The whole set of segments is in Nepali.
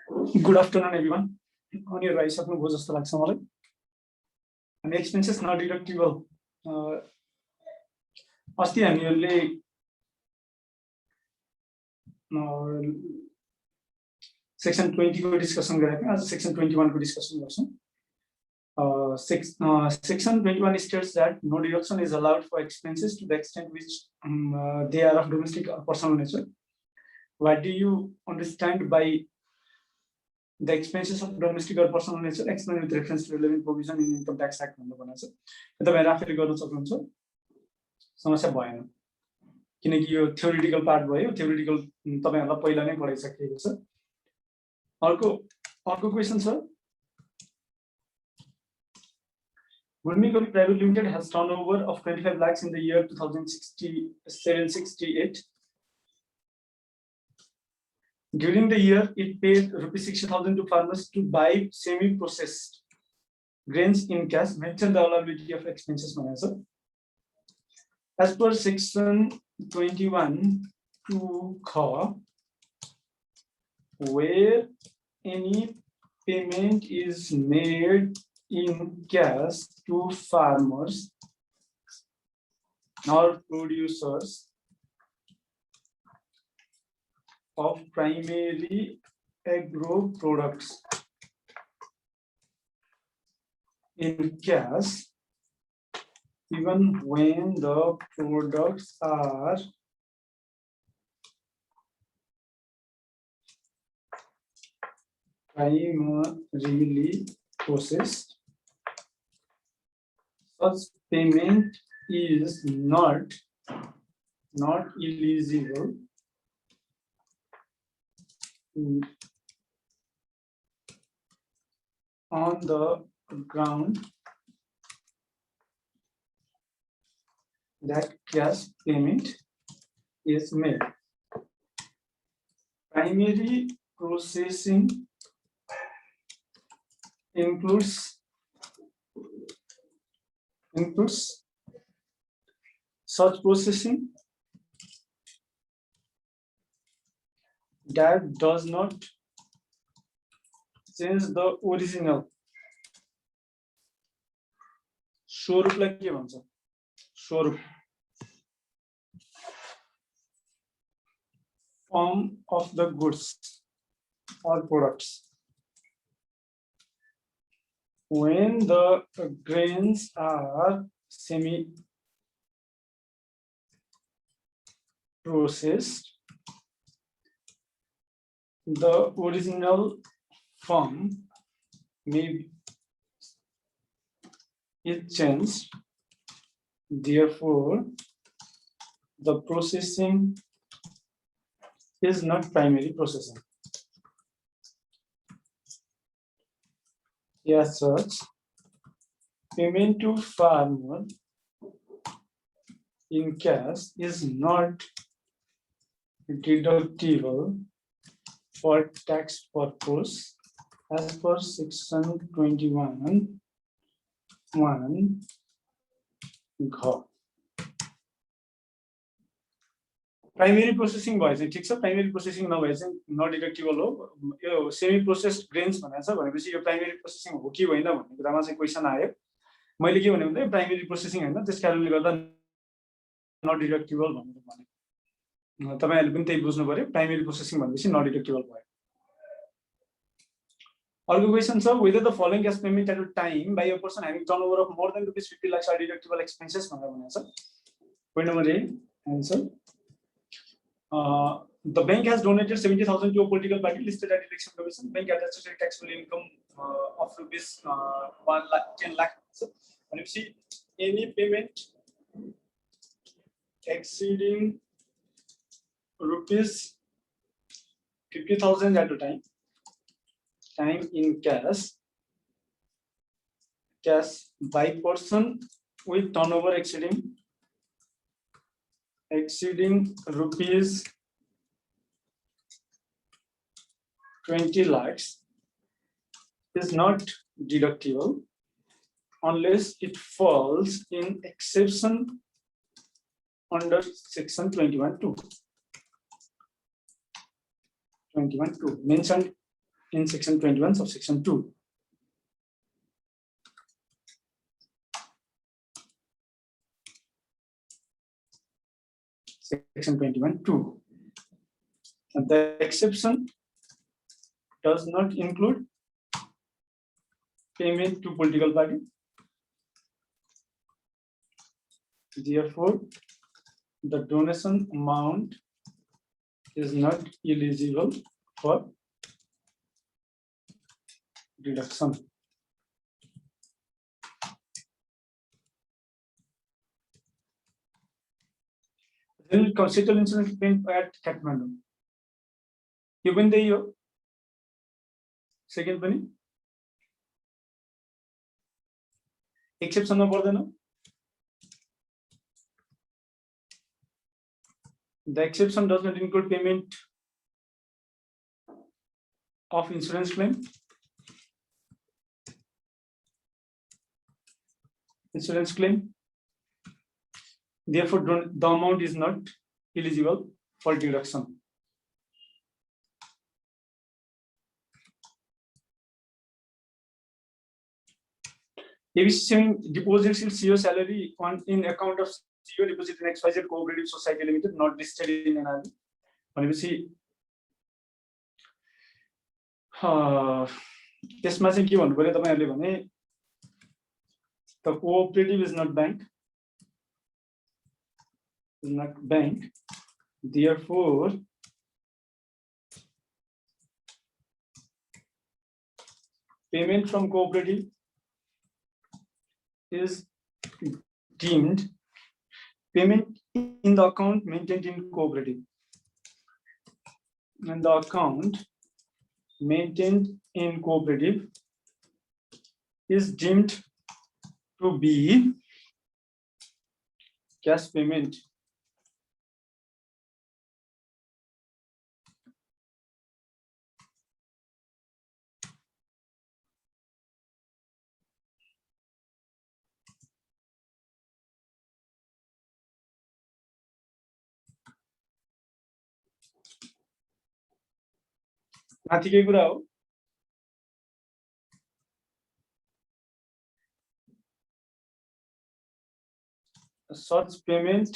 Good afternoon, everyone. On your right, आपको बहुत जस्तो लाग्छ मलाई. And expenses not deductible. अस्ति हामीहरूले section 20 को डिस्कसन गरेका थियौं. आज section 21 को डिस्कसन गर्छौं. Section 21 states that no deduction is allowed for expenses to the extent which they are of domestic or personal nature. What do you understand by the expenses of domestic or personal nature? Explain with reference to relevant provision in Income Tax Act भन्नु भनेको छ. यो तपाईहरु आफैले गर्न सक्नुहुन्छ. समस्या भएन. किनकि यो थ्योरेटिकल पार्ट भयो. थ्योरेटिकल तपाईहरुलाई पहिला नै पढाइसकिएको छ. अर्को क्वेशन छ. Gurmi Company Private Limited has turnover of 25 lakhs in the year 2067-68. During the year, it paid rupees 60,000 to farmers to buy semi-processed grains in cash. Mention the allowability of expenses. As per section 21 to Kha, where any payment is made in cash to farmers or producers of primary agro products in cash, even when the products are primarily processed, such payment is not eligible on the ground that cash payment is made. Primary processing includes such processing that does not change the original स्वरूप लाई के भन्छ स्वरूप form of the goods or products when the grains are semi processed. The original form may be changed. Therefore, the processing is not primary processing. As such, payment to farmer in cash is not deductible for tax purpose as per section 21 1 Gha. Primary processing भयो चाहिँ ठीक छ. प्राइमरी प्रोसेसिङ नभए चाहिँ नट डिडक्टिबल हो. यो सेमी प्रोसेस्ड ग्रेन्स भनेको छ भनेपछि यो प्राइमरी प्रोसेसिङ हो कि होइन भन्ने कुरामा चाहिँ क्वेशन आयो. मैले के भने भन्दा प्राइमरी प्रोसेसिङ हैन, त्यसकारणले गर्दा नट डिडक्टिबल भनेर भने. तपाईहरुले पनि त्यही बुझ्नु पर्यो. प्राइमरी प्रोसेसिङ भनेपछि नट डिडक्टिबल भयो. अर्को क्वेशन छ, whether the following cash payment at a time by a person having turnover of more than rupees 50 lakhs are deductible expenses भनेर भनेको छ. Point number A, answer. The bank has donated 70,000 to a political party listed at election commission. Bank attaches a taxable income of rupees 10 lakh. So, when you see any payment exceeding rupees 50,000 at a time in cash by person with turnover exceeding rupees 20 lakhs is not deductible unless it falls in exception under section 21(2). 21(2) mentioned in section 21 subsection 2. Section 21(2). And the exception does not include payment to political party. Therefore, the donation amount is not eligible for deduction. Then constitutional insurance claim at Kathmandu. You win the year. Second penny. Exception no more. The exception does not include payment of insurance claim. Insurance claim. Therefore, the amount is not eligible for deduction. ABC deposits in CEO salary on in account of CEO deposit in XYZ Cooperative Society Limited, not listed in NRB. भनेपछि त्यसमा चाहिँ के भन्नु पर्यो तपाईहरुले भने the cooperative is not bank, therefore payment from cooperative is deemed payment in the account maintained in cooperative, and the account maintained in cooperative is deemed to be cash payment. माथिकै कुरा हो such payment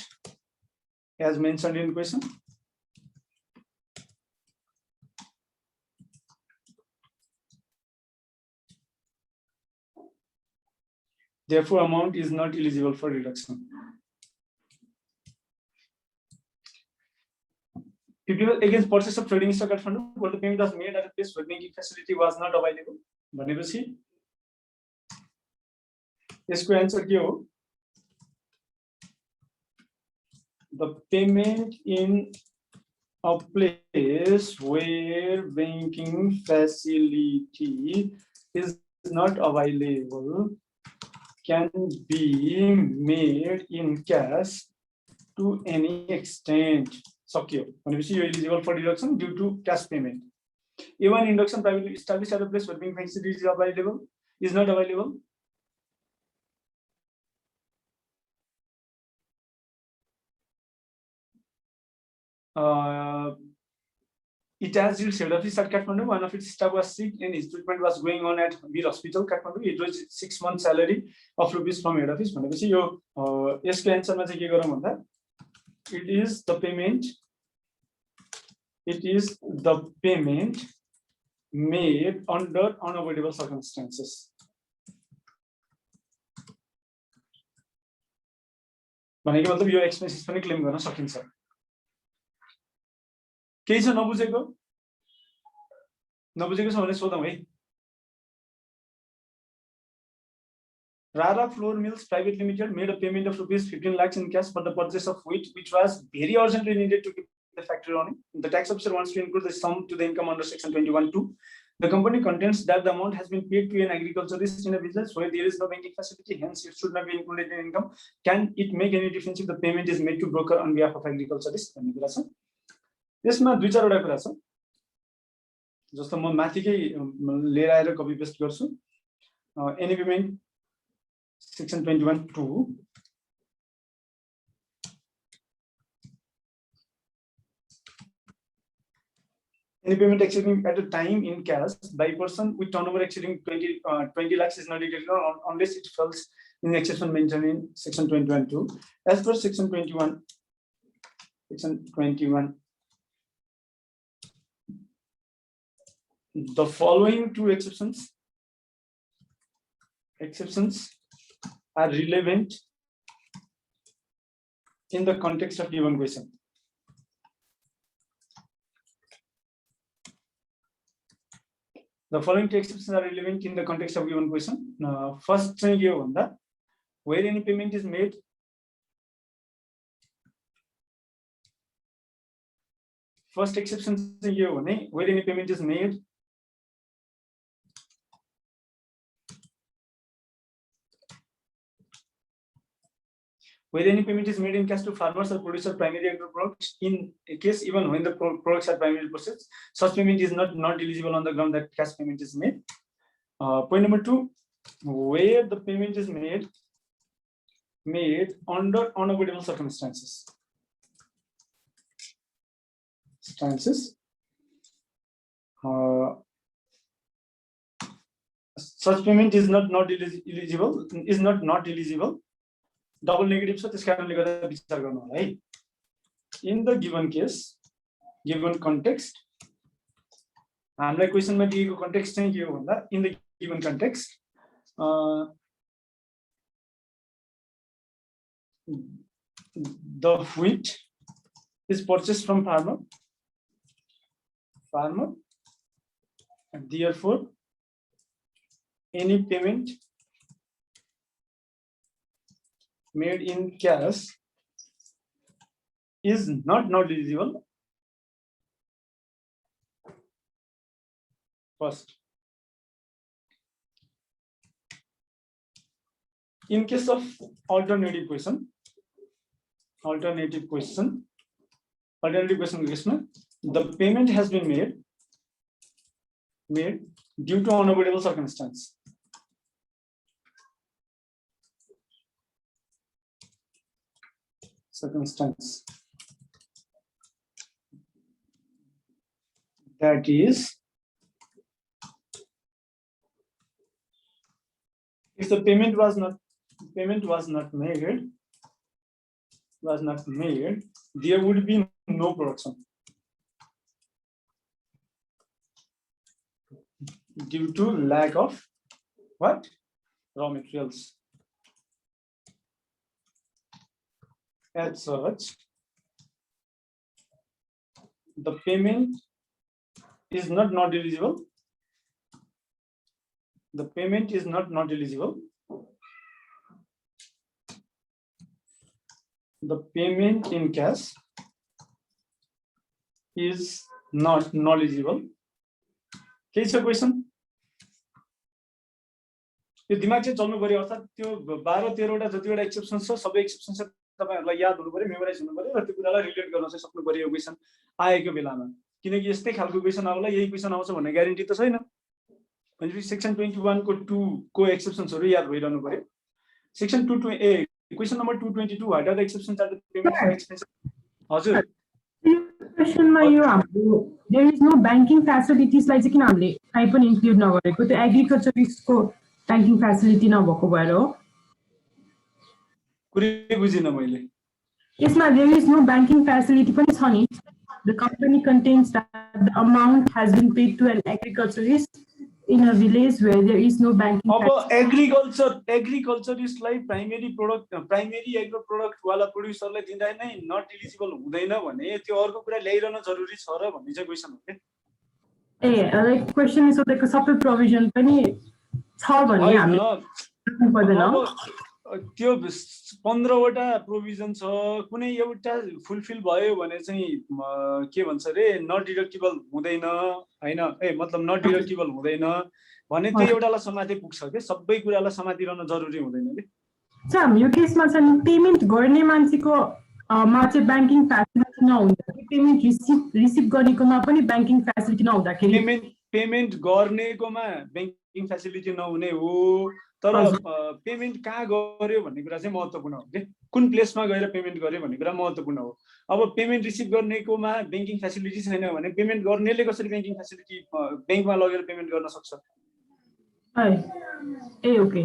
as mentioned in question therefore amount is not eligible for deduction. People against purchase of trading stock at Kathmandu, but the payment was made at a place where banking facility was not available. भनेपछि यसको आन्सर के हो? The payment in a place where banking facility is not available can be made in cash to any extent. Secure. भनेपछि you are eligible for deduction due to cash payment. Even induction privately established at a place where banking facility is available is not available. It has its head office at Kathmandu. One of its staff was sick and his treatment was going on at U.R.P Hospital, Kathmandu. It was 6 months salary of rupees from head office. भनेपछि यो यसको आन्सरमा चाहिँ के गरौँ भन्दा it is the payment made under unavoidable circumstances. भनेको मतलब यो एक्सपेन्सेस पनि क्लेम गर्न सकिन्छ. केही छ नबुझेको छ भने सोधौं है. Rara Flour Mills Private Limited made a payment of rupees 15 lakhs in cash for the purchase of wheat, which was very urgently needed to keep the factory running. The tax officer wants to include the sum to the income under section 21(2). The company contends that the amount has been paid to an agriculturist in a business where there is no banking facility, hence it should not be included in income. Can it make any difference if the payment is made to broker on behalf of agriculturist? यसमा दुई चारवटा कुरा छ जस्तो म माथिकै लिएर आएर कपी पेस्ट गर्छु. Any payment section 21(2). any payment exceeding at a time in cash by person with turnover exceeding 20 lakhs is not deductible unless it falls in the exception mentioned in section 21(2). As per section 21, the following two exceptions are relevant in the context of given question. The following two exceptions are relevant in the context of given question. First, where any payment is made first exception where any payment is made in cash to farmers or producer primary agro products, in a case even when the products are primarily processed, such payment is not eligible on the ground that cash payment is made. Point number 2, where the payment is made under unavoidable circumstances. Such payment is not eligible. Double negative, so this can be in the given case, given context. And like question में दिएको context चाहिँ के हो भन्दा, in the given context, the wheat is purchased from farmer, and therefore any payment made in cash is not eligible. First, in case of alternative question, the payment has been made due to unavoidable circumstance. That is, if the payment was not made, there would be no production due to lack of what? Raw materials. As such, the payment is not eligible. The payment is not eligible. The payment in cash is not eligible. Case of question. यो दिमाग चाहिँ चल्नु पर्यो, अर्थात त्यो 12-13 वटा जतिवटा एक्सेप्सन छ सबै एक्सेप्सन छ तपाईहरुलाई याद हुनु पर्यो, मेमोराइज हुनु पर्यो र त्यो कुरालाई रिलेट गर्न चाहिँ सक्नु पर्यो यो क्वेशन आएको बेलामा, किनकि यस्तै खालको क्वेशन आउला यही क्वेशन आउँछ भन्ने ग्यारेन्टी त छैन। भनेपछि सेक्सन 21 को 2 को एक्सेप्सन्सहरु याद भइरहनु पर्यो। Section 2 question number 222, what are the exceptions are the payment for expense. हजुर क्वेशनमा यो हाम्रो देयर इज नो बैंकिङ फ्यासिलिटीजलाई चाहिँ किन हामीले काई पनि इन्क्लुड नगरेको, त्यो एग्रीकल्चरिस्टको बैंकिङ फ्यासिलिटी नभएको भएर हो। कुरै बुझिन मैले। यसमा there is no banking facility पनि छ नि। The company contains that the amount has been paid to an agriculturist in a village where there is no banking. अब एग्रीकल्चरिस्टलाई प्राइमेरी एग्रो प्रोडक्ट वाला प्रोड्युसरलाई दिँदा नै नट एलिजिबल हुँदैन भने त्यो अर्को कुरा ल्याइरहन जरुरी छ र भन्ने चाहिँ क्वेशन हो के। लाइक क्वेशन इज लाइक सबै प्रोभिजन पनि छ भने हामी पर्दैन। त्यो 15 वटा प्रोभिजन छ, कुनै एउटा फुलफिल भयो भने चाहिँ के भन्छ रे नट डिडक्टिबल हुँदैन हैन, मतलब नट डिडक्टिबल हुँदैन भने त्यो एउटालाई समाते पुग्छ के, सबै कुरालाई समातिरहन जरुरी हुँदैन के। अच्छा, यो केसमा चाहिँ पेमेन्ट गर्ने मान्छेको मा चाहिँ बैंकिङ फ्यासिलिटी नहुँदा, पेमेन्ट रिसिभ गरेकोमा पनि बैंकिङ फ्यासिलिटी नहुँदाखेरि पेमेन्ट गर्नेकोमा बैंकिङ फेसिलिटी नहुने हो, तर पेमेन्ट कहाँ गर्यो भन्ने कुरा चाहिँ महत्त्वपूर्ण हो के, कुन प्लेसमा गएर पेमेन्ट गर्यो भन्ने कुरा महत्त्वपूर्ण हो। अब पेमेन्ट रिसिभ गर्नेकोमा बैंकिङ फेसिलिटी छैन भने पेमेन्ट गर्नेले कसरी बैंकिङ फेसिलिटी बैंकमा लगेर पेमेन्ट गर्न सक्छ? ओके,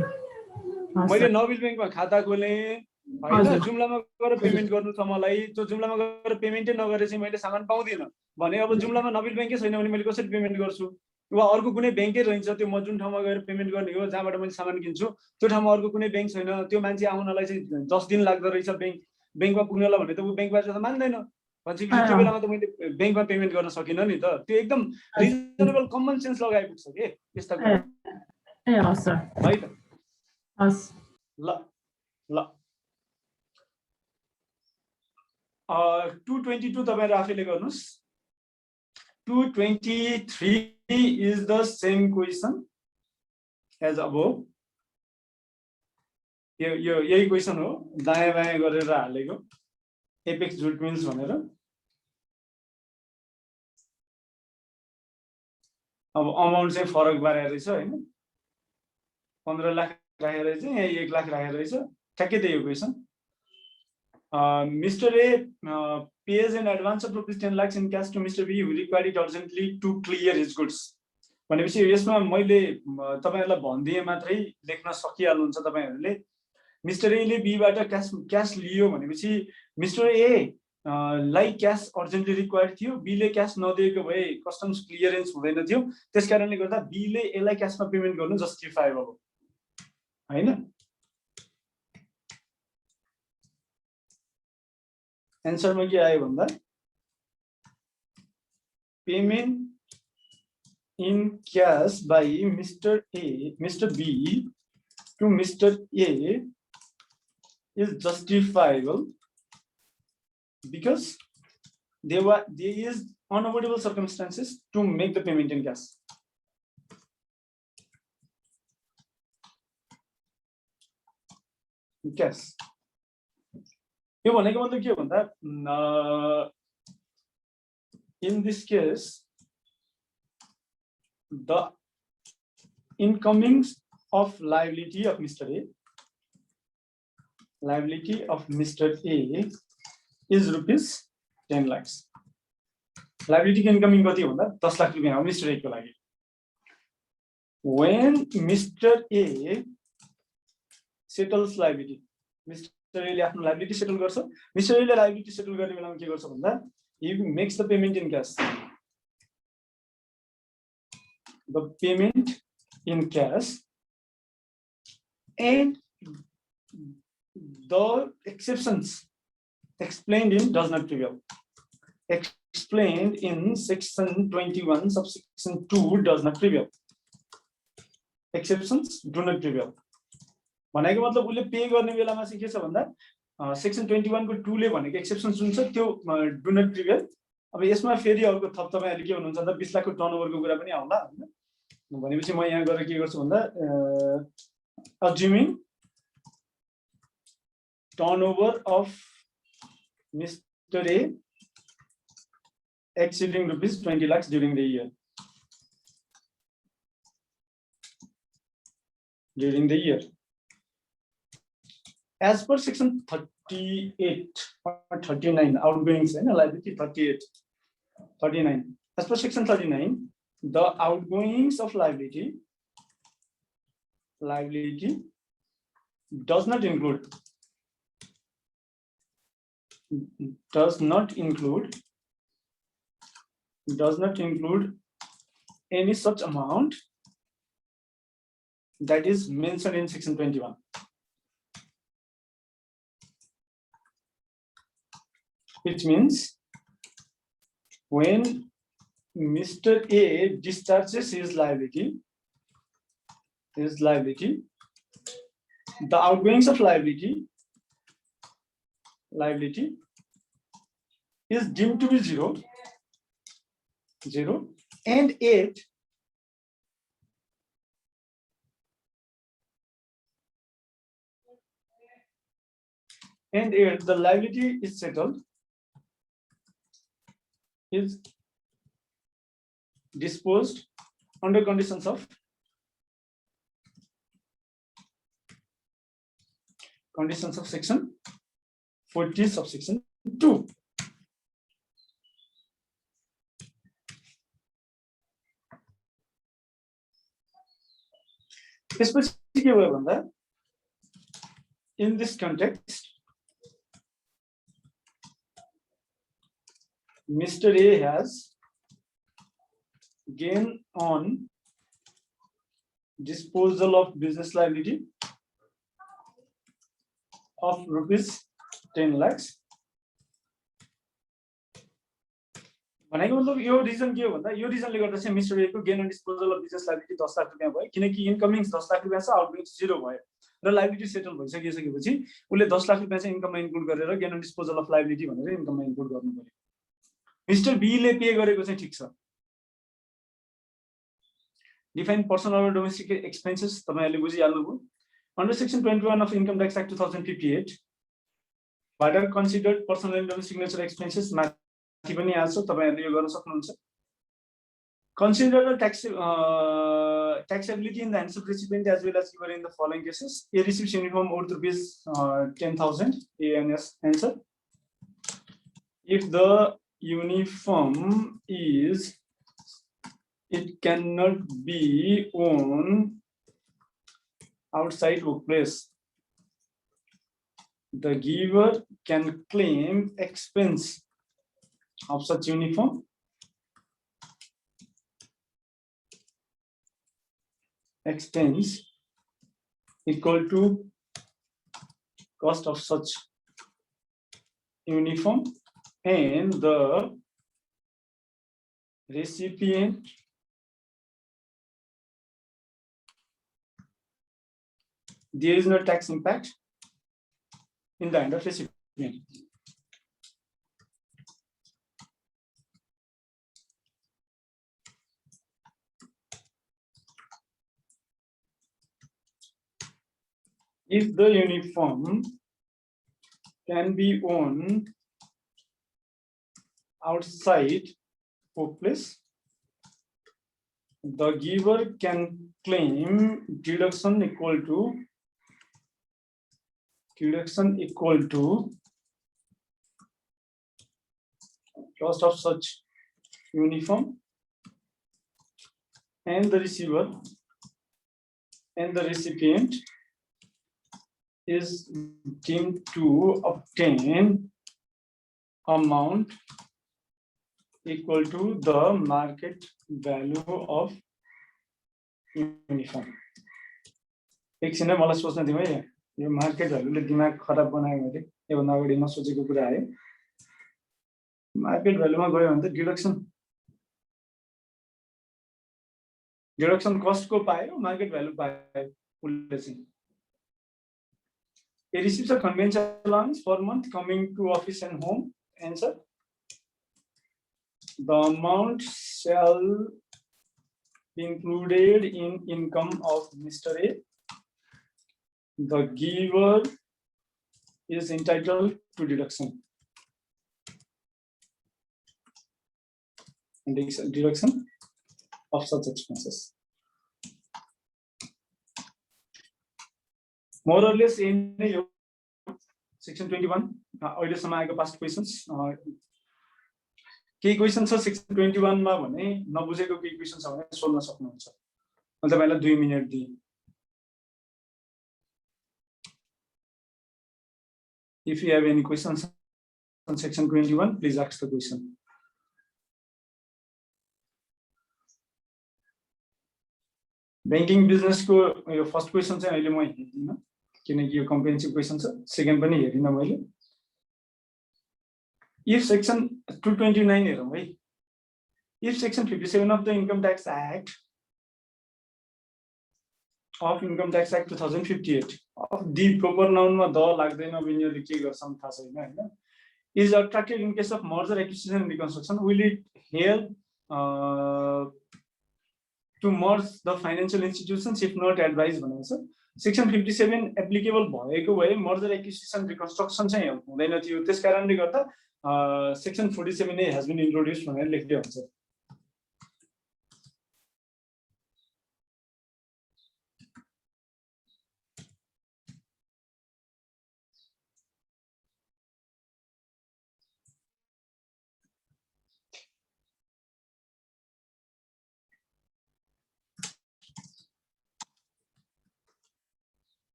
मैले नबिल बैंकमा खाता खोलेँ हैन, जुम्लामा गएर पेमेन्ट गर्नु छ मलाई, त्यो जुम्लामा गएर पेमेन्टै नगरे चाहिँ मैले सामान पाउँदिन भने अब जुम्लामा नबिल बैंकै छैन भने मैले कसरी पेमेन्ट गर्छु? वा अर्को कुनै बैंकै रहन्छ, त्यो म जुन ठाउँमा गएर पेमेन्ट गर्ने हो जहाँबाट मैले सामान किन्छु त्यो ठाउँमा अर्को कुनै बैंक छैन, त्यो मान्छे आउनलाई चाहिँ 10 दिन लाग्दो रहेछ बैंकमा पुग्नलाई भने त ऊ बैंकबाट त मान्दैन भन्छ कि त्यो बेलामा त मैले बैंकमा पेमेन्ट गर्न सकिनँ नि त। त्यो एकदम रिजनेबल कमन सेन्स लगाइपुग्छ के यस्ता कुरा है त। ल ल 222 तपाईहरु आफैले गर्नुस्। 223 is the same question as above. यो यही क्वेशन हो, दायाँ बायाँ गरेर हालेको एपेक्स जुट मिन्स भनेर। अब अमाउन्ट चाहिँ फरक पारेको रहेछ हैन, 15 लाख राखेर चाहिँ यहाँ 1 लाख राखेर रहेछ, ठ्याक्कै त्यही हो question. Mr. A pays an advance of rupees 10 lakhs in cash to Mr. B who required it urgently to clear his goods. भनेपछि यसमा मैले तपाईहरुलाई भन्दिए मात्रै लेख्न सकिहाल्नुहुन्छ तपाईहरुले। मिस्टर ए ले बी बाट क्याश लियो भनेपछि मिस्टर ए लाई क्याश अर्जेन्टली रिक्वायर्ड थियो, बी ले क्याश नदिएको भए कस्टम्स क्लियरेन्स हुँदैन थियो, त्यसकारणले गर्दा बी ले ए लाई क्याशमा पेमेन्ट गर्नु जस्टिफाएबल हो हैन। एन्सरमा के आयो भन्दा payment in cash by Mr. B to Mr. A is justifiable because there is unavoidable circumstances to make the payment in cash. Cash. यो भनेको मतलब के हो भन्दा in this case the incomings of liability of Mr. A is rupees 10 lakhs. Liability incoming कति भन्दा 10 लाख रुपैयाँ हो Mr. A को लागि। When Mr. A settles liability, Mr. A ले आफ्नो liability settle गर्छ। Mr. A ले liability settle गर्ने बेलामा के गर्छ भन्दा he makes the payment in cash. The payment in cash and the exceptions explained in does not prevail. Explained in section 21 subsection 2 does not prevail. Exceptions do not prevail. भनेको मतलब उले पे गर्ने बेलामा चाहिँ के छ भन्दा सेक्सन 21 को 2 ले भनेको एक्सेप्सन्स जुन छ त्यो डु नट प्रिभेल। अब यसमा फेरि अर्को थप तपाईहरुले के भन्नुहुन्छ भन्दा 20 लाख को टर्नओभरको कुरा पनि आउला हैन। भनेपछि म यहाँ गएर के गर्छु भन्दा assuming turnover of Mr. A exceeding rupees 20 lakhs during the year. As per section 38 or 39 outgoings and liability 39. As per section 39, the outgoings of liability does not include any such amount that is mentioned in section 21. Which means when Mr. A discharges his liability, the outgoings of liability is deemed to be zero, and yet the liability is settled, is disposed under conditions of section 40 subsection 2. In this context, Mr. A has gain on disposal of business liability of rupees 10 lakhs. भनेको मतलब यो रिजन के हो भन्दा यो रिजनले गर्दा चाहिँ मिस्टर ए को gain on disposal of business liability 10 lakh रुपैयाँ भयो किनकि इनकमिङ 10 लाख रुपैयाँ छ आउटगोइङ 0 भयो र लायबिलिटी सेटल भइसकेपछि उले 10 लाख रुपैयाँ चाहिँ इन्कममा इन्क्लुड गरेर gain on disposal of liability भनेर इन्कममा इन्क्लुड गर्नु पर्यो मिस्टर बी ले पे गरेको चाहिँ ठीक छ डिफाइन पर्सनल र डोमेस्टिक एक्सपेन्सेस तपाईहरुले बुझिहाल्नुभयो under section 21 of income tax act 2058 what are considered personal and domestic nature expenses माथि पनि आछ तपाईहरुले यो गर्न सक्नुहुन्छ consider the taxability in the hands of recipient as well as given in the following cases a receives uniform worth rupees 10,000 ANS answer if the uniform is it cannot be owned outside workplace the giver can claim expense of such uniform expense equal to cost of such uniform and the recipient there is no tax impact in the hand of recipient if the uniform can be owned outside workplace, the giver can claim deduction equal to cost of such uniform and the receiver and the recipient is deemed to obtain amount equal to the market value of uniform. एकछिन मलाई सोच्न दिनु है यो मार्केट भ्यालुले दिमाग खराब बनायो मैले यो भन्दा अगाडि नसोचेको कुरा आयो मार्केट भ्यालुमा गयो भने त डिडक्सन कस्ट को पायो मार्केट भ्यालु पायो उले चाहिँ A receives a conveyance allowance per month coming to office and home. Answer. The amount shall be included in income of Mr. A. The giver is entitled to deduction. Deduction of such expenses. More or less in section 21 अहिलेसम्म आएको past questions केही क्वेशन छ section 21 मा भने नबुझेको केही क्वेशन छ भने सोध्न सक्नुहुन्छ म तपाईलाई 2 मिनेट दिए if you have any questions on section 21 please ask the question banking business को यो फर्स्ट क्वेशन चाहिँ अहिले म हेर्दिन किनकि यो कम्प्रिहेन्सिभ क्वेशन छ सेकेन्ड पनि हेरिन मैले if section 229 हेरौं है if section 57 of the income tax act 2058 of the proper noun मा द लाग्दैन विनियोले के गर्छन् थाहा छैन हैन is attracted in case of merger acquisition and reconstruction will it help to merge the financial institutions if not advised भनेको छ section 57 applicable भएको भए merger acquisition reconstruction चाहिँ हुँदैन थियो त्यसकारणले गर्दा section 47A has been introduced भनेर लेख्दै हुन्छ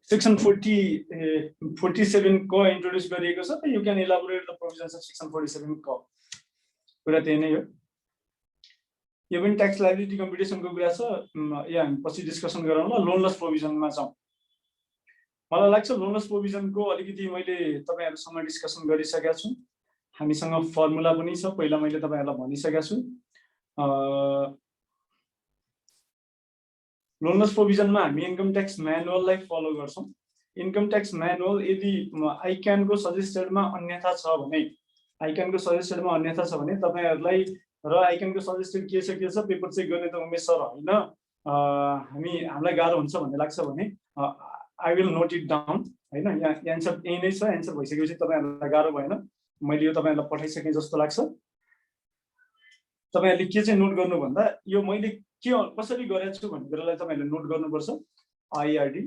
Section 47 को introduce गरिएको छ. You can elaborate the provisions of Section 47 को. कुरा त्यही नै हो. यो पनि ट्याक्स लायबिलिटी कम्पिटिसनको कुरा छ. या हामी पछि डिस्कसन गरौँला. लोन लस प्रोभिजनमा छौँ. मलाई लाग्छ लोन लस प्रोभिजनको अलिकति मैले तपाईहरुसँग डिस्कसन गरिसकेको छु. हामीसँग फर्मुला पनि छ. पहिला मैले तपाईहरुलाई भनिसकेको छु. लोन लस प्रोभिजनमा हामी इन्कम ट्याक्स म्यानुअललाई फलो गर्छौं. इन्कम ट्याक्स म्यानुअल यदि आइक्यान को सजेस्टेडमा अन्यथा छ भने तपाईहरुलाई र आइक्यान को सजेस्टेड के छ पेपर चेक गर्ने त उमेश सर हैन. हामीलाई गाह्रो हुन्छ भन्ने लाग्छ भने I will note it down. हैन यहाँ आन्सर यही नै छ. आन्सर भइसकेपछि तपाईहरुलाई गाह्रो भएन. मैले यो तपाईहरुलाई पठाइसके जस्तो लाग्छ. तपाईहरुले के चाहिँ नोट गर्नु भन्दा यो मैले के कसरी गरेको छु भन्ने कुरालाई तपाईहरुले नोट गर्नुपर्छ. IRD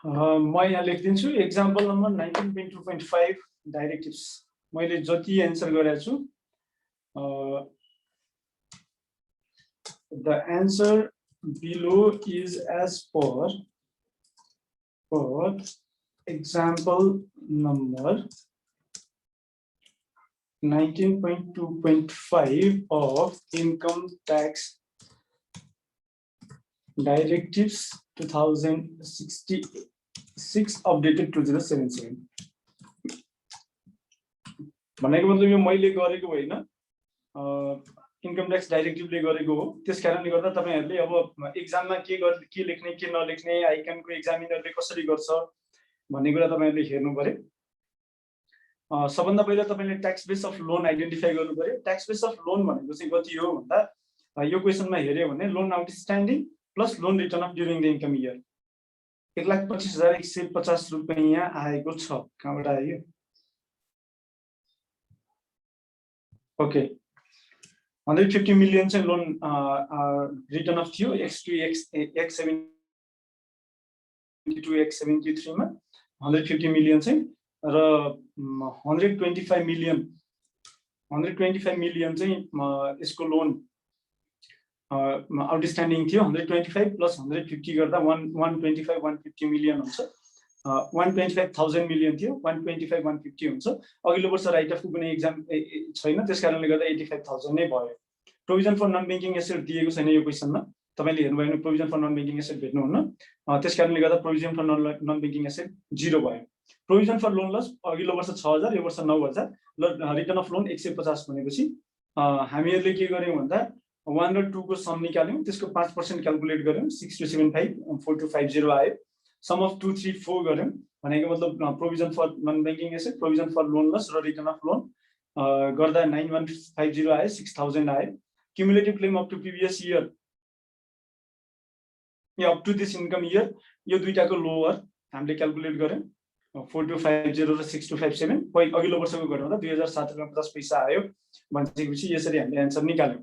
म यहाँ लेख्दिन्छु. Example number 19.2.5 डाइरेक्टिभ्स. मैले जति एन्सर गरेको छु the answer below is as per example number 19.2.5 of income tax directives 2066 updated 2077. भनेको मतलब यो मैले गरेको होइन, इन्कम ट्याक्स डाइरेक्टिभले गरेको हो. त्यसकारणले गर्दा तपाईहरुले अब एक्जाममा के लेख्ने के नलेख्ने, आइक्यान को एक्जामिनरले कसरी गर्छ भन्ने कुरा तपाईहरुले हेर्नु पर्यो. सबभन्दा पहिला तपाईले tax base of loan identify गर्नु पर्यो. ट्याक्स बेस अफ लोन भनेको चाहिँ कति हो भन्दा यो क्वेशनमा हेर्यो भने loan outstanding plus loan return of during the income year 1,25,150 रुपैयाँ आएको छ. कहाँबाट आयो? ओके, 150 मिलियन चाहिँ लोन रिटर्न अफ थियो X72 X73 मा 150 मिलियन चाहिँ र 125 मिलियन चाहिँ यसको लोन आउटस्ट्यान्डिङ थियो. 125 प्लस 150 गर्दा 125 150 मिलियन हुन्छ. 125,000 मिलियन थियो, 125 150 हुन्छ. अघिल्लो वर्ष राइट अफको कुनै एक्जाम छैन, त्यसकारणले गर्दा 85,000 नै भयो. Provision for non banking asset दिएको छैन यो क्वेशनमा. तपाईले हेर्नु भयो भने provision for non banking asset भेट्नुहुन्न. त्यसकारणले गर्दा provision for non banking asset 0 भयो. प्रोभिजन फर लोन लस अघिल्लो वर्ष 6,000, यो वर्ष 9,000. रिटर्न अफ लोन 150 भनेपछि हामीहरुले के गर्यौं भन्दा 1 र 2 को सम निकाल्यौं. त्यसको 5% क्याल्कुलेट गर्यौं. 6275 4250 आयो. सम अफ 2 3 4 गर्यौं. भनेको मतलब provision for non banking asset, provision for loan loss र रिटर्न अफ लोन गर्दा 9150 आयो, 6000 आयो. Cumulative claim up to previous year या up to this income year, यो दुईटाको लोअर हामीले क्याल्कुलेट गर्यौं. 4250 र 6257 अघिल्लो वर्षको घटाउँदा 2007 मा 50 पैसा आयो भनेपछि यसरी हामीले एन्सर निकाल्यौं।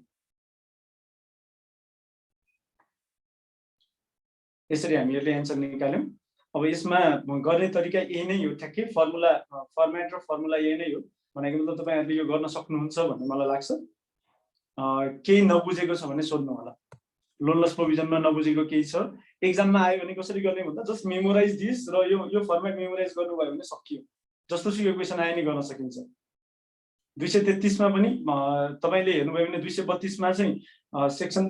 यसरी हामीले एन्सर निकाल्यौं। अब यसमा गर्ने तरिका यही नै हो, ठ्याक्कै फर्मुला फर्मेट र फर्मुला यही नै हो भनेको मतलब तपाईहरुले यो गर्न सक्नुहुन्छ भन्ने मलाई लाग्छ। केही नबुझेको छ भने सोध्नु होला। लोन लस प्रोभिजनमा नबुझेको केही छ, एक्जाममा आयो भने कसरी गर्ने भन्दा जस्ट मेमोराइज दिस र यो फर्मेट मेमोराइज गर्नुभयो भने सकियो। जस्तो सुकै क्वेशन आए नि गर्न सकिन्छ। 233 मा पनि तपाईले हेर्नुभयो भने 232 मा चाहिँ सेक्सन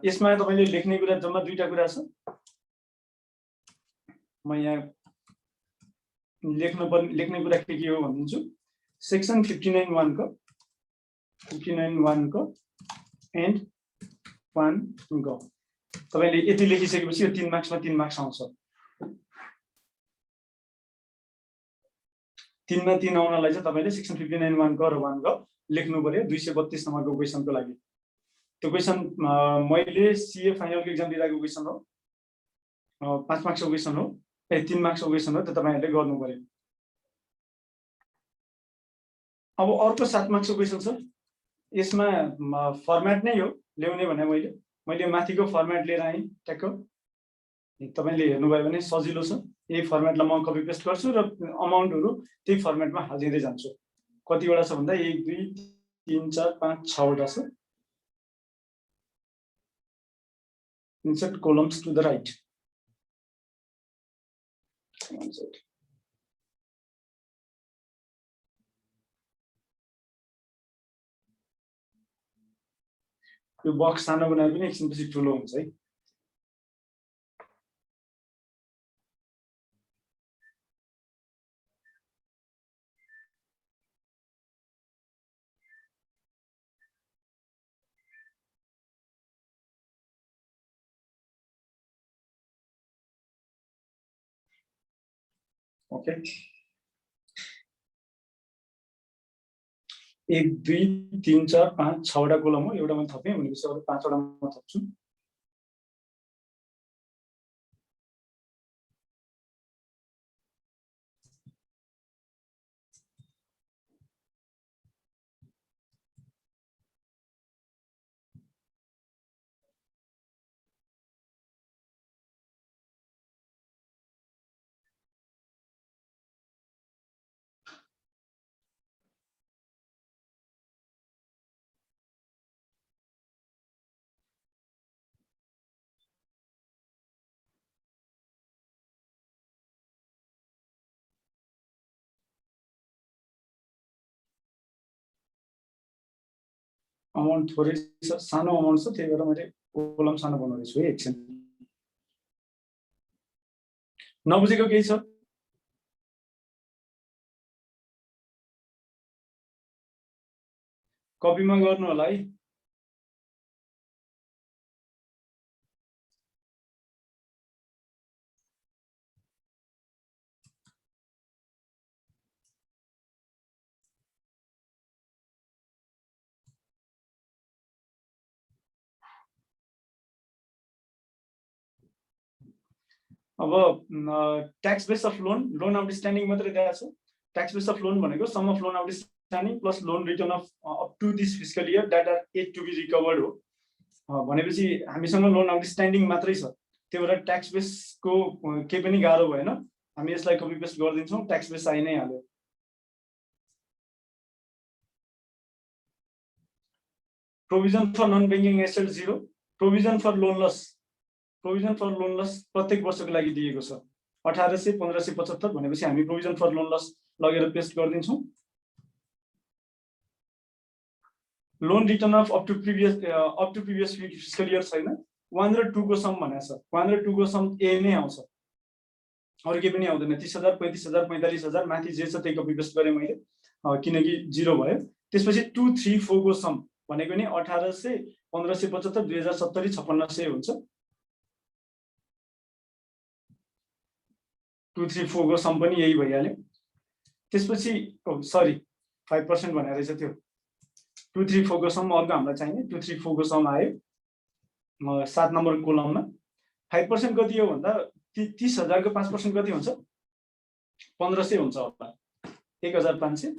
यसमा तपाईले लेख्ने कुरा जम्मा दुईटा कुरा छ। म यहाँ लेख्ने कुरा के हो भनिदिन्छु। सेक्सन 59(1) को एन्ड 1 गो तपाईले यति लेखिसकेपछि यो 3 मार्क्समा 3 मार्क्स आउँछ। 3 मा 3 आउनलाई चाहिँ तपाईले सेक्सन 59(1) को र 1 गो लेख्नु पर्यो 232 नम्बरको क्वेशनको लागि। त्यो क्वेशन मैले सीए फाइनलको एक्जाम दिँदाको क्वेशन हो। 5 मार्क्सको क्वेशन हो, 3 मार्क्सको क्वेशन हो, त्यो तपाईहरुले गर्नु पर्यो। अब अर्को 7 मार्क्सको क्वेशन छ। यसमा फर्मेट नै हो ल्याउने भने मैले माथिको फर्मेट लिएर आएँ ट्याक्क। तपाईले हेर्नुभयो भने सजिलो छ। यही फर्मेटलाई म कपी पेस्ट गर्छु र अमाउन्टहरु त्यही फर्मेटमा हाल्दिँदै जान्छु। कतिवटा छ भन्दा 1 2 3 4 5 6 वटा छ। Insert columns to the right. यो बक्स सानो बनाए पनि एकछिनपछि ठुलो हुन्छ है। ओके 1 2 3 4 5 6 वटा कोलम हो। एउटा मैले थपेँ भनेपछि अरु 5 वटा म थप्छु। अमाउन्ट थोरै सानो अमाउन्ट छ, त्यही भएर मैले कोलम सानो बनाउँदै छु है। एकछिन नबुझेको केही छ? कपीमा गर्नु होला है। अब tax base of loan outstanding मात्रै दिएको छ। ट्याक्स बेस अफ लोन भनेको sum of loan outstanding plus loan return of up to this fiscal year that are yet to be recovered हो। भनेपछि हामीसँग लोन आउटस्ट्यान्डिङ मात्रै छ। त्यो भएर ट्याक्स बेसको केही पनि गाह्रो भएन। हामी यसलाई कपी पेस्ट गरिदिन्छौँ। ट्याक्स बेस आइ नै हाल्यो। Provision for non banking asset 0, provision for loan loss प्रत्येक वर्षको लागि दिएको छ 1800 1575 भनेपछि हामी प्रोभिजन फर लोन लस लगेर पेस्ट गरिदिन्छौँ। Loan return of up to previous fiscal year छैन। 1 र 2 को सम भनेको छ। 1 र 2 को सम ए नै आउँछ, अरु केही पनि आउँदैन। 30000 35000 45000 माथि जे छ त्यही कपी पेस्ट गरे मैले, किनकि 0 भयो। त्यसपछि 2 3 4 को सम भनेको नि 1800 1575 2070 5600 हुन्छ। 2 3 4 को सम पनि यही भइहाल्यो। त्यसपछि सरी 5% भनेर रहेछ त्यो। 2 3 4 को सम अर्को हामीलाई चाहिने। 2 3 4 को सम आयो 7 नम्बर कोलममा। 5% कति हो भन्दा 30000 को 5% कति हुन्छ? 1500 हुन्छ होला 1500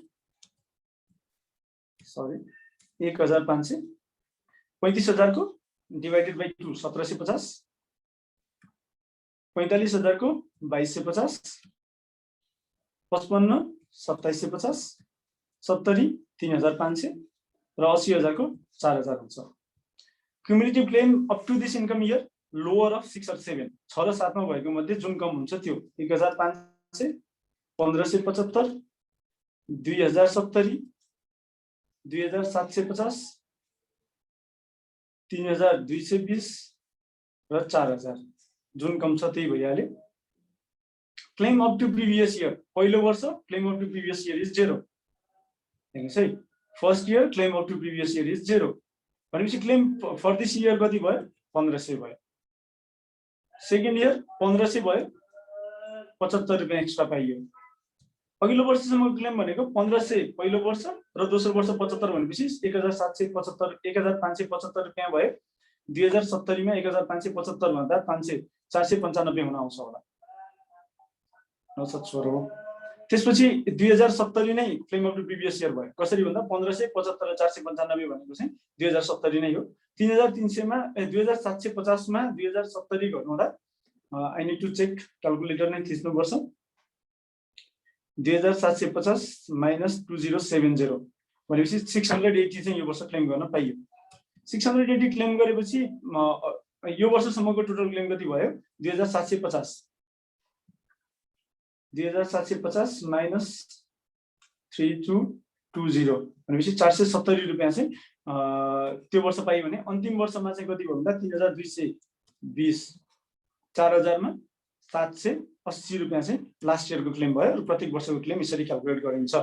सरी 1500 35000 को डिवाइडेड बाइ 2 1750 45000 को 2250 55 2750 70 3500 र 80000 को 4000 हुन्छ cumulative claim up to this income year lower of 6 or 7 6 र 7 मा भएको मध्ये जुन कम हुन्छ त्यो 1500 1575 2070 2750 3220 र 4000 जुन कम छ त्यही भइहाल्यो claim up to previous year पहिलो वर्ष claim up to previous year is 0 हेर्नुस् है first year claim up to previous year is 0 भनेपछि क्लेम फर दिस इयर कति भयो 1500 भयो सेकेन्ड इयर 1500 भयो 75 रुपैयाँ एक्स्ट्रा पाइयो अघिल्लो वर्षसम्मको क्लेम भनेको 1500 पहिलो वर्ष र दोस्रो वर्ष 75 भनेपछि 1775 1575 रुपैयाँ भयो 2070 मा 1575 भन्दा 495 हुन आउँछ होला नसच्चोरो त्यसपछि 2070 नै claim of to previous year भयो कसरी भन्दा 1575 र 495 भनेको चाहिँ 2070 नै हो 3300 मा 2750 मा 2070 गर्नु होला I need to check calculator नै थिच्नु पर्छ 2750 माइनस 2070 भनेपछि 680 चाहिँ यो वर्ष क्लेम गर्न पाइयो 680 क्लेम गरेपछि यो वर्षसम्मको टोटल क्लेम कति भयो 2750 माइनस 3220 भनेपछि 470 रुपैयाँ चाहिँ त्यो वर्ष पाइयो भने अन्तिम वर्षमा चाहिँ कति भयो भन्दा 3220 4000 मा 780 रुपैयाँ चाहिँ लास्ट इयरको क्लेम भयो र प्रत्येक वर्षको क्लेम यसरी क्याल्कुलेट गरिन्छ र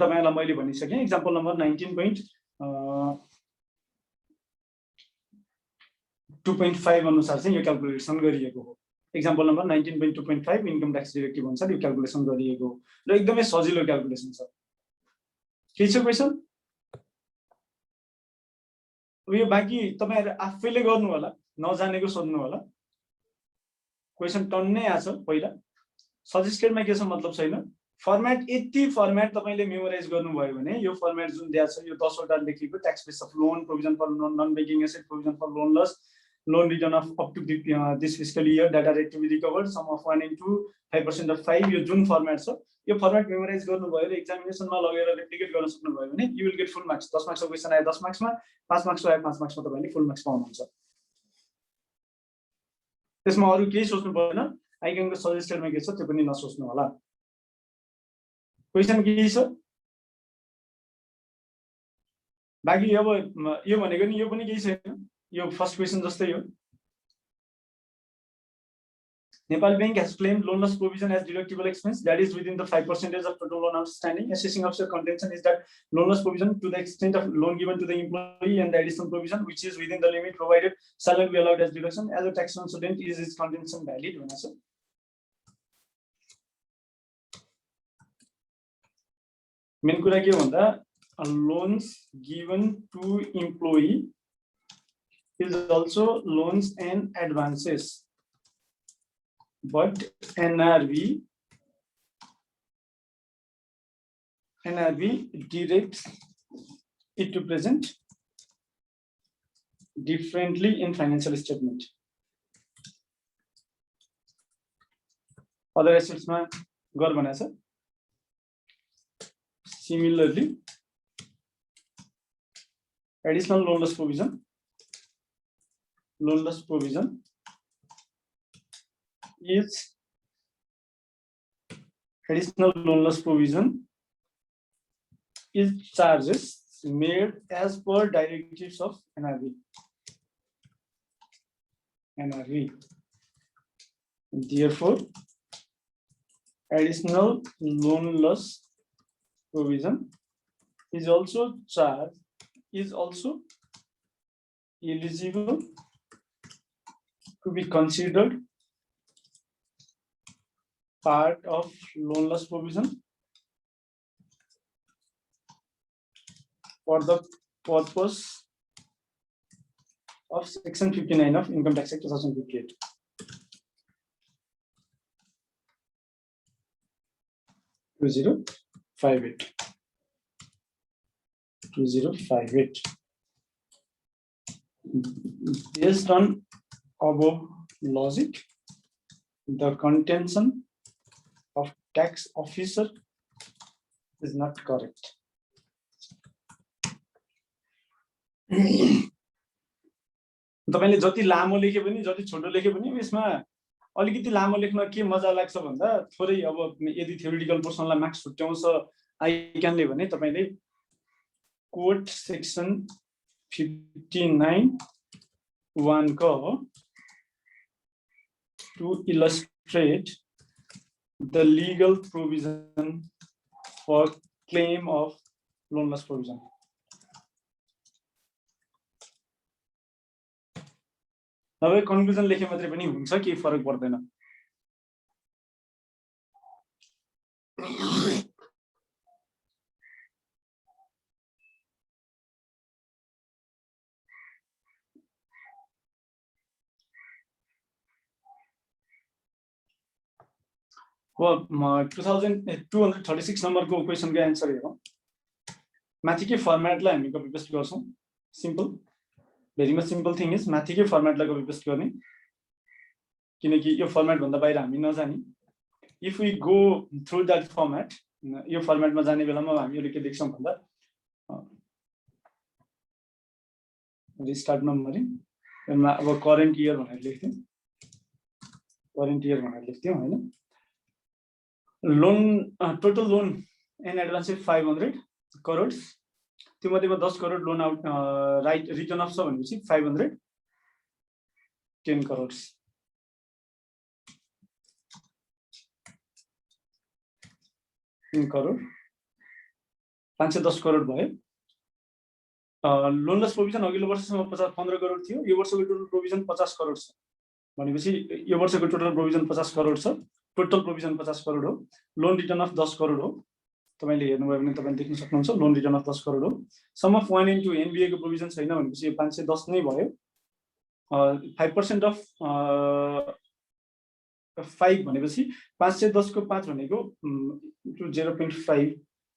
तपाईहरुलाई मैले भनिसके एक्जाम्पल नम्बर 19.2.5 अनुसार चाहिँ यो क्याल्कुलेसन गरिएको हो example number 19.2.5 income tax directive अनुसार यो क्याल्कुलेसन गरिएको हो र एकदमै सजिलो क्याल्कुलेसन छ के छ क्वेशन यो बाँकी तपाईहरु आफैले गर्नु होला नजानेको सोध्नु होला क्वेशन टन्नै आछ पहिला सजेस्टेडमा के छ मतलब छैन फर्मेट यति फर्मेट तपाईले मेमोराइज गर्नुभयो भने यो फर्मेट जुन दिएको छ यो 10 वटा लेखेको tax base of loan provision for non banking asset provision for loan loss loan return of up to this fiscal year data rate to be recovered sum of 1 into 5% of 5 यो जुन फर्मेट छ यो फर्मेट मेमोराइज गर्नुभयो र एक्जामिनेसनमा लगेर रेप्लिकेट गर्न सक्नुभयो भने you will get full marks 10 मार्क्सको क्वेशन आयो 10 मार्क्समा 5 मार्क्सको आयो 5 मार्क्समा तपाईले फुल मार्क्स पाउनुहुन्छ त्यसमा अरु केही सोच्नु पर्दैन आइकनको सजेस्टेडमा के छ त्यो पनि नसोच्नु होला क्वेशन के छ बाकी अब यो भनेको नि यो पनि केही छैन यो फर्स्ट क्वेशन जस्तै हो Nepal Bank has claimed loan loss provision as deductible expense that is within the 5% of total loan outstanding. Assessing officer contention is that loan loss provision to the extent of loan given to the employee and the additional provision which is within the limit provided shall not be allowed as deduction. As a tax student, is its contention valid? Main कुरा के भन्दा loans given to employee is also loans and advances. But NRV directs it to present differently in financial statement. Other assets ma gar bana cha. Similarly, additional loan loss provision is additional loan loss provision is charges made as per directives of NRV. Therefore, additional loan loss provision is also eligible to be considered part of loan loss provision for the purpose of section 59 of Income Tax Act 2058. 2058. 2058. Based on above logic, the contention of tax officer is not correct. तपाईले जति लामो लेखे पनि जति छोटो लेखे पनि यसमा अलिकति लामो लेख्न के मजा लाग्छ भन्दा थोरै अब यदि थ्योरिटिकल पोर्सनलाई मार्क्स छुट्याउँछ आइक्यानले भने तपाईले कोड सेक्सन 59(1) को to illustrate the legal provision for claim of loan loss provision. अब कन्क्लुजन लेखे मात्रै पनि हुन्छ के फरक पर्दैन अब 2236 नम्बरको क्वेशनको एन्सर हेरौँ माथिकै फर्मेटलाई हामी कपी पेस्ट गर्छौं simple very much simple thing is माथिकै फर्मेटलाई कपी पेस्ट गर्ने किनकि यो फर्मेट भन्दा बाहिर हामी नजानी if we go through that format यो फर्मेटमा जाने बेलामा हामीले के देख्छौं भन्दा रिस्टार्ट नम्बरिङ यसमा अब करेन्ट इयर भनेर लेख्थ्यौं हैन loan total loan in advance 500 crore त्यो मध्येमा 10 crore loan out right return of छ भनेपछि 510 करोड 3 करोड 510 करोड भयो लोन लस प्रोभिजन अघिल्लो वर्षसम्म 15 करोड थियो यो वर्षको टोटल प्रोभिजन 50 करोड छ भनेपछि यो वर्षको टोटल प्रोभिजन 50 करोड छ टोटल प्रोभिजन 50 करोड हो लोन रिटर्न अफ 10 करोड हो तपाईले हेर्नुभयो भने तपाईले देख्न सक्नुहुन्छ लोन रिटर्न अफ 10 करोड हो सम अफ 1 इन्टु एनबीए को प्रोभिजन छैन भनेपछि यो 510 नै भयो 5% अफ 5 भनेपछि 510 को 5 भनेको 0.5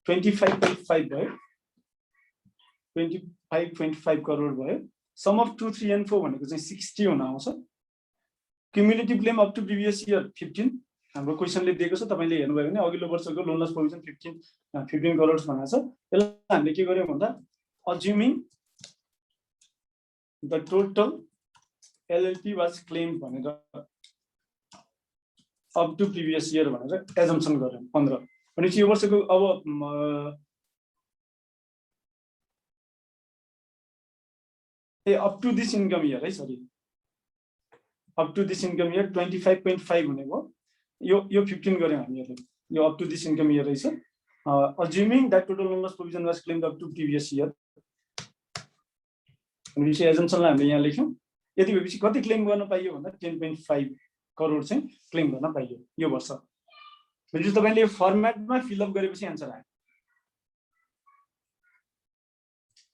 25.5 भयो 25.5 करोड भयो सम अफ 2 3 and 4 भनेको चाहिँ 60 हुन आउँछ cumulative claim up to previous year 15 हाम्रो क्वेशनले दिएको छ तपाईले हेर्नुभयो भने अघिल्लो वर्षको लोन लस प्रोभिजन 15 करोड भनेको छ यसलाई हामीले के गर्यौं भन्दा assuming the total LLP was claim भनेर अप टु प्रिभियस इयर भनेर एजम्पसन गर्यौं 15 भनेपछि यो वर्षको अब up to this income year है sorry up to this income year 25.5 भनेको यो 15 गर्यौं हामीहरुले यो up to this income year रहेछ assuming that total loan loss provision was claimed up to previous year भनेपछि एजम्पसनलाई हामीले यहाँ लेख्यौं यति भएपछि कति क्लेम गर्न पाइयो भन्दा 10.5 करोड चाहिँ क्लेम गर्न पाइयो यो वर्ष भनेपछि तपाईले यो फर्मेटमा फिलअप गरेपछि आन्सर आयो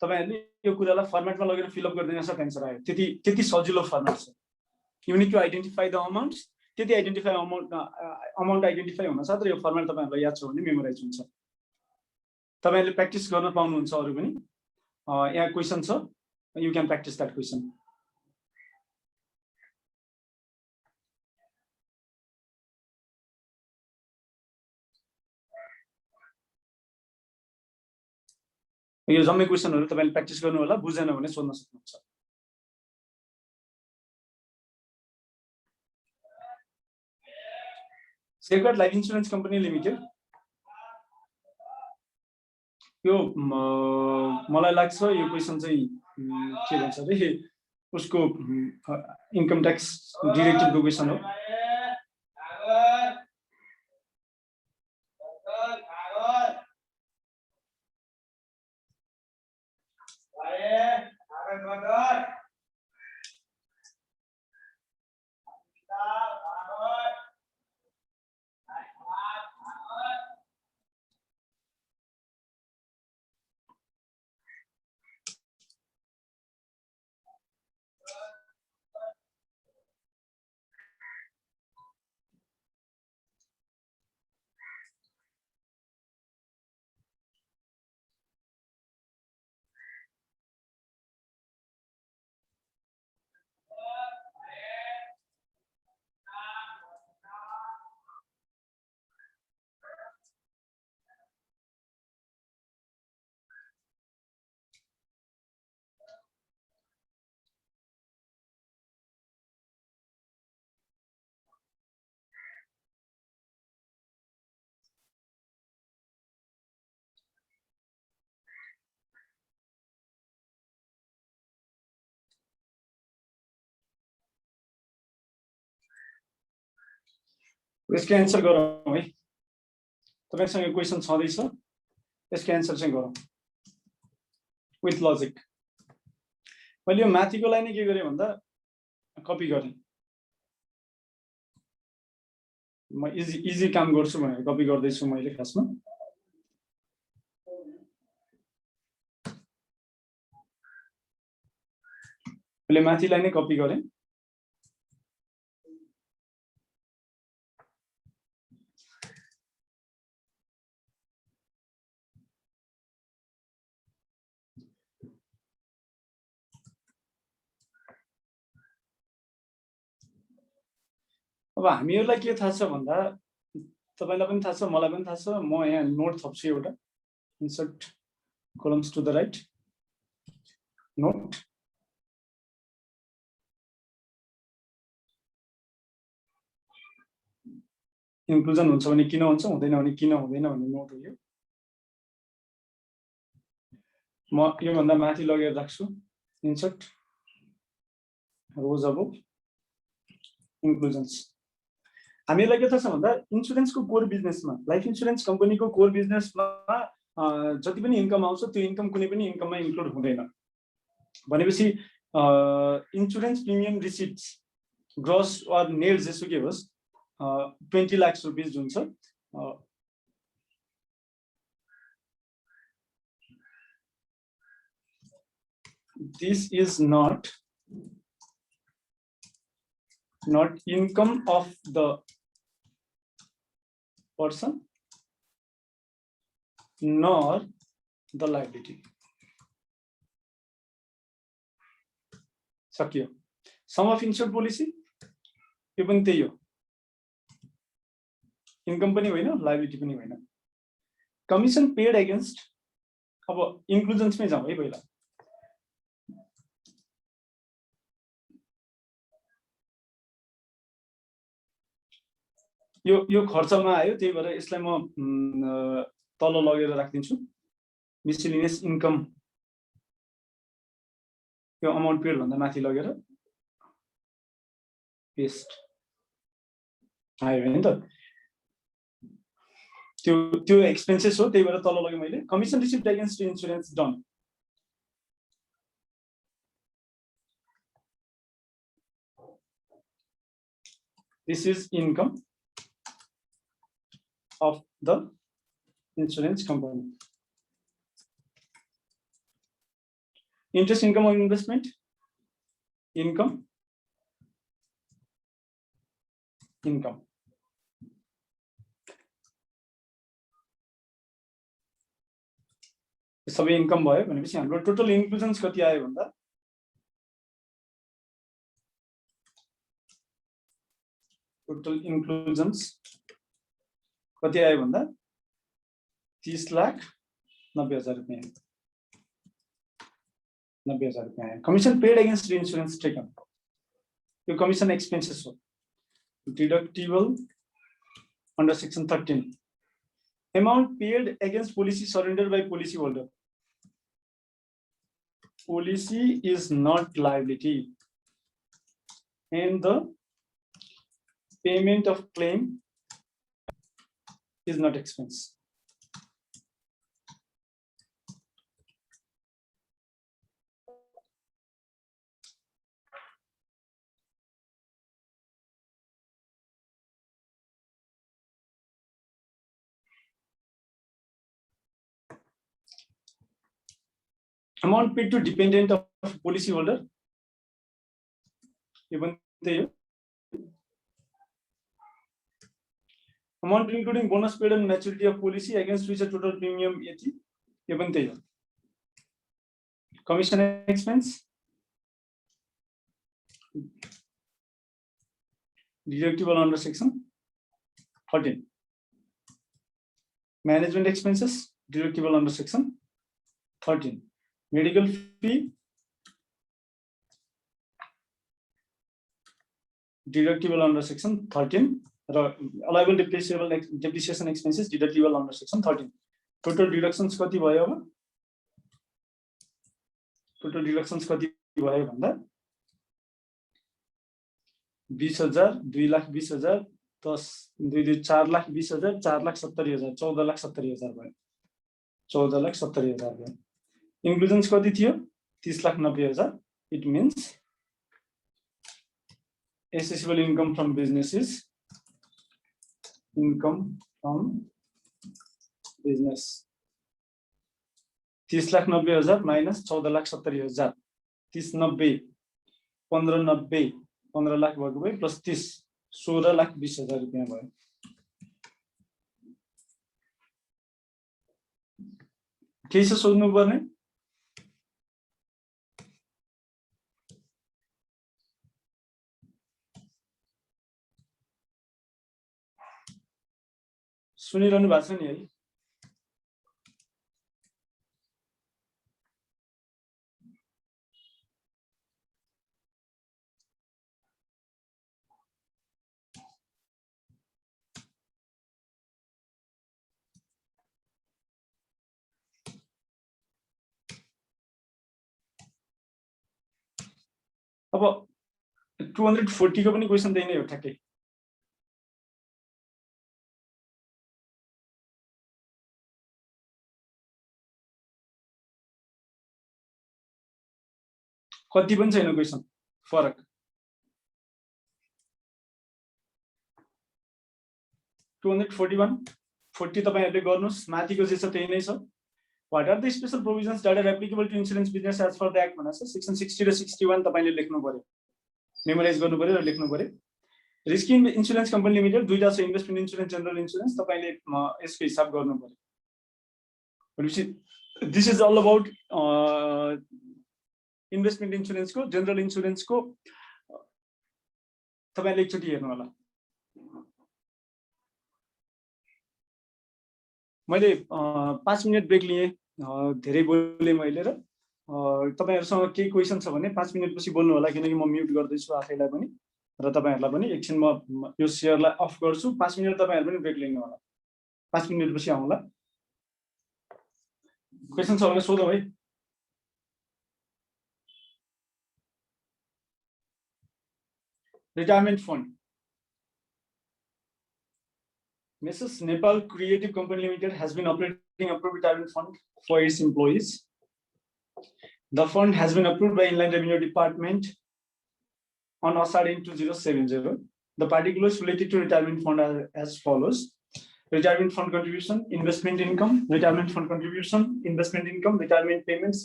तपाईहरुले यो कुरालाई फर्मेटमा लगेर फिलअप गर्दिन सक्छ आन्सर आयो त्यति सजिलो फर्मेट छ you need to identify the amounts त्यति आइडेन्टिफाई अमाउन्ट आइडेन्टिफाई हुन साथ यो फर्मेट तपाईहरुलाई याद छ भने मेमोराइज हुन्छ तपाईहरुले प्र्याक्टिस गर्न पाउनुहुन्छ अरु पनि यहाँ क्वेशन छ you can practice that question यो जम्मै क्वेशनहरु तपाईले प्र्याक्टिस गर्नु होला बुझेन भने सोध्न सक्नुहुन्छ safeguard life insurance company limited यो मलाई लाग्छ यो क्वेशन चाहिँ के भन्छ रे उसको इन्कम ट्याक्स डिरेक्टिभको क्वेशन हो यसको एन्सर गरौँ है तपाईसँग क्वेशन छँदैछ यसको एन्सर चाहिँ गरौँ विथ लजिक मैले यो माथिकोलाई नै के गरेँ भन्दा कपी गरेँ म इजी काम गर्छु भनेर कपी गर्दैछु मैले खासमा मैले माथिलाई नै कपी गरेँ अब हामीहरुलाई के थाहा छ भन्दा तपाईलाई पनि थाहा छ मलाई पनि थाहा छ म यहाँ नोट थप्छु एउटा insert columns to the right note inclusion हुन्छ भने किन हुन्छ हुँदैन भने किन हुँदैन भन्ने नोट हो यो म यो भन्दा माथि लगेर राख्छु insert rows above inclusions हामीलाई के थाहा छ भन्दा इन्स्योरेन्सको कोर बिजनेसमा लाइफ इन्स्योरेन्स कम्पनीको कोर बिजनेसमा जति पनि इन्कम आउँछ त्यो इन्कम कुनै पनि इन्कममा इन्क्लुड हुँदैन भनेपछि insurance premium receipts gross or net जेसुकै होस् 20 लाख रुपैयाँ जुन छ this is not income of the person nor the liability सक्यो सम अफ इन्स्योर्ड पोलिसी यो पनि त्यही हो इन्कम पनि होइन लायबिलिटी पनि होइन कमिसन पेड अगेन्स्ट अब इन्क्लुजन्समै जाउँ है पहिला यो खर्चमा आयो त्यही भएर यसलाई म तल लगेर राख्दिन्छु मिसलिनियस इन्कम यो अमाउन्ट पेड भन्दा माथि लगेर पेस्ट आयो हैन त त्यो एक्सपेन्सेस हो त्यही भएर तल लगे मैले commission received against insurance done this is income of the insurance company. Interest income on investment, income. सबै इन्कम भयो भनेपछि हाम्रो टोटल इन्क्लुजन्स कति आयो भन्दा टोटल इन्क्लुजन्स कति आयो भन्दा 30,90,000 रुपैयाँ 90,000 रुपैयाँ commission paid against insurance taken यो कमिसन एक्सपेन्सेस हो deductible under section 13 amount paid against policy surrender by policy holder policy is not liability and the payment of claim is not expense. Amount paid to dependent of policy holder even the amount including bonus paid and maturity of policy against which a total premium even the commission expense deductible under section 13 management expenses deductible under section 13 medical fee deductible under section 13 allowable depreciation expenses deductible under section 13 total deductions कति भयो अब total deductions कति भयो भन्दा 20,000 2,20,000 10 2 2 4,20,000 4,70,000 14,70,000 भयो 14,70,000 भयो इन्क्लुजन्स कति थियो 30,90,000 it means assessable income from business is income from business 30,90,000 minus 14,70,000 30,90 15,90 15 lakh भएको भयो प्लस 30 16,20,000 रुपैयाँ भयो के छ सोध्नु पर्ने सुनिरहनु भएको छ नि है अब 240 को पनि क्वेशन त्यही नै हो ठ्याक्कै कति पनि छैन क्वेशन फरक 241 40 तपाईहरुले गर्नुस् माथिको जे छ त्यही नै छ What are the special provisions that are applicable to insurance business as per the act भनेको छ section 60 र 61 तपाईले लेख्नु पर्यो मेमोराइज गर्नु पर्यो र लेख्नु पर्यो रिस्क इन्स्योरेन्स कम्पनी लिमिटेड दुईटा छ इन्भेस्टमेन्ट इन्स्योरेन्स जनरल इन्स्योरेन्स तपाईले यसको हिसाब गर्नु पर्यो this is all about investment insurance को जनरल इन्स्योरेन्स को तपाईले एकचोटी हेर्नु होला मैले 5 मिनेट ब्रेक लिए धेरै बोले मैले र तपाईहरुसँग के क्वेशन छ भने 5 मिनेट पछि बोल्नु होला किनकि म म्युट गर्दै छु आफैलाई पनि र तपाईहरुलाई पनि एकछिन म यो शेयरलाई अफ गर्छु 5 मिनेट तपाईहरु पनि ब्रेक लिनु होला 5 मिनेट पछि आउँला क्वेशन छ भने सोधौ है retirement fund Mrs. Nepal Creative Company Limited has been operating a retirement fund for its employees. The fund has been approved by Inland Revenue Department on Asad in 2070. The particulars related to retirement fund are as follows. Retirement fund contribution, investment income, retirement fund contribution, investment income, retirement payments,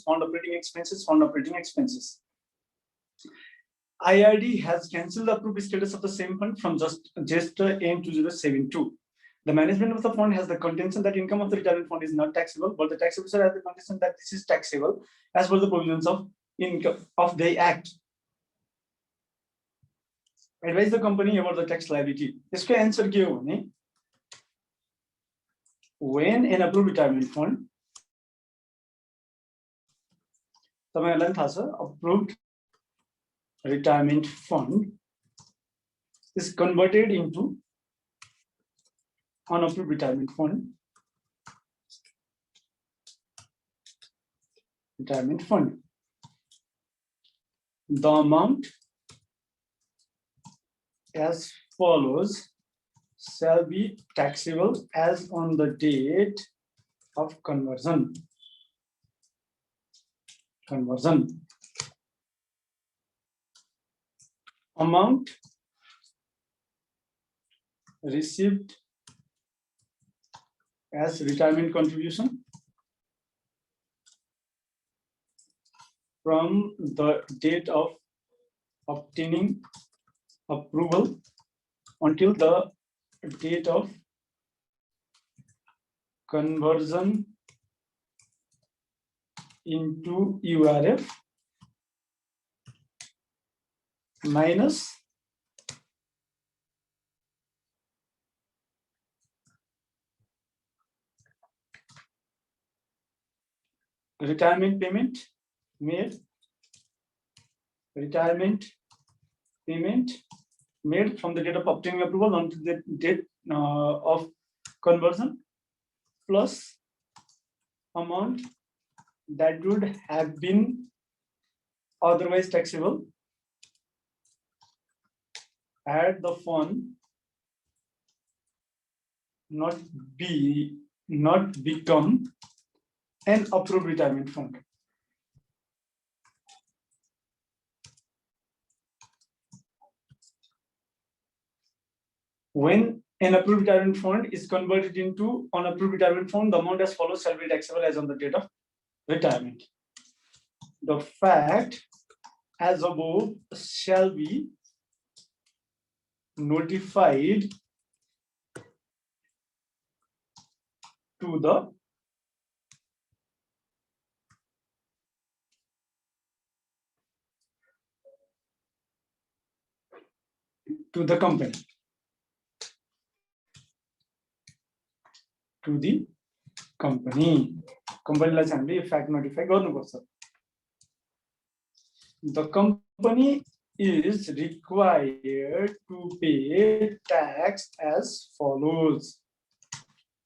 fund operating expenses. IRD has cancelled the approved status of the same fund from just end 2072. The management of the fund has the contention that income of the retirement fund is not taxable, but the tax officer has the contention that this is taxable as per the provisions of income of the Act. Advise the company about the tax liability. This answer ke ho bhane when an approved retirement fund तपाईहरुलाई थाहा छ approved retirement fund is converted into unapproved retirement fund. The amount as follows shall be taxable as on the date of conversion. Amount received as retirement contribution from the date of obtaining approval until the date of conversion into U.R.F. minus retirement payment made from the date of obtaining approval until the date of conversion plus amount that would have been otherwise taxable had the fund not become an approved retirement fund. When an approved retirement fund is converted into unapproved retirement fund, the amount as follows shall be taxable as on the date of retirement. The fact as above shall be notified to the company, companyलाई चाहिँ हामीले fact notify गर्नुपर्छ. The company is required to pay tax as follows.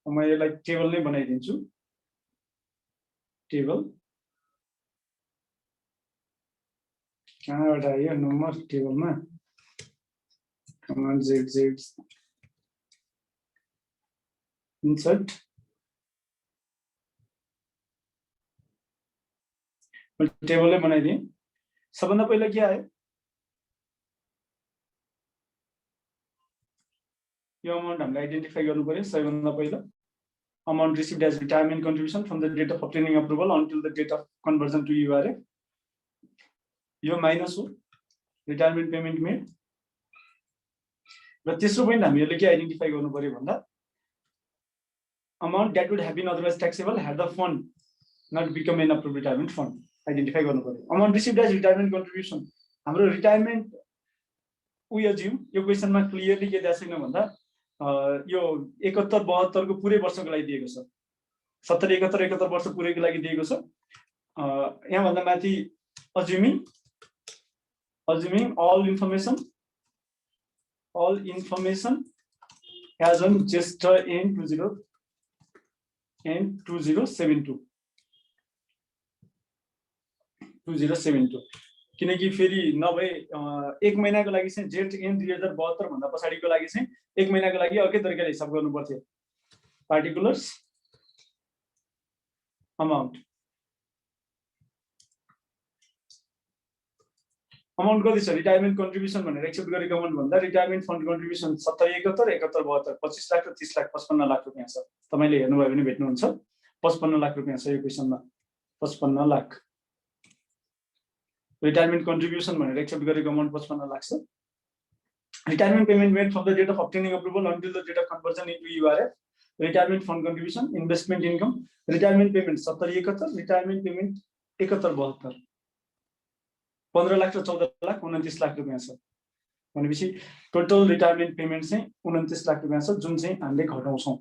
म यसलाई टेबल नै बनाइदिन्छु. टेबल कहाँबाट आयो नम्बर टेबलमा? Command Z insert. टेबलै बनाइदिएँ. सबभन्दा पहिला के आयो? यो अमाउन्ट हामीले आइडेन्टिफाई गर्नु पर्यो सबैभन्दा पहिला. Amount received as retirement contribution from the date of obtaining approval until the date of conversion to U.R.P. यो माइनस हो रिटायरमेन्ट पेमेन्ट मेड. र तेस्रो पोइन्ट हामीले के आइडेन्टिफाई गर्नु पर्यो भन्दा amount that would have been otherwise taxable had the fund not become an approved retirement fund. Identify गर्नु पर्यो. Amount received as retirement contribution. हाम्रो रिटायरमेन्ट उयो ज्यू यो क्वेशनमा क्लियरली के दिएको छैन भन्दा यो 71-72 को पुरै वर्षको लागि दिएको छ. 70-71 वर्ष पुरैको लागि दिएको छ. यहाँ भन्दा माथि assuming all information as on just in 2072 किनकि फेरि नभए एक महिनाको लागि चाहिँ जेठ एन 2072 भन्दा पछाडीको लागि चाहिँ एक महिनाको लागि अर्कै तरिकाले हिसाब गर्नु पर्थ्यो. पार्टिकुलर्स अमाउन्ट कति छ? रिटायरमेन्ट कन्ट्रिब्युसन भनेर एक्सेप्ट गरेको अमाउन्ट भन्दा रिटायरमेन्ट फन्ड कन्ट्रिब्युसन 70-71 71-72 25 लाख र 30 लाख 55 लाख रुपैयाँ छ. तपाईले हेर्नुभयो भने भेट्नुहुन्छ 55 लाख रुपैयाँ छ यो क्वेशनमा. 55 लाख रिटायरमेन्ट कन्ट्रिब्युसन भनेर एक्सेप्ट गरेको अमाउन्ट 55 लाख छ. Retirement payment made from the date of obtaining approval until the date of conversion into U.R.P. Retirement fund contribution investment income retirement payment 70-71 retirement payment 71-72 15 lakh र 14 लाख 29 लाख रुपैयाँ छ. भनेपछि टोटल रिटायरमेन्ट पेमेन्ट चाहिँ 29 लाख रुपैयाँ छ जुन चाहिँ हामीले घटाउँछौं.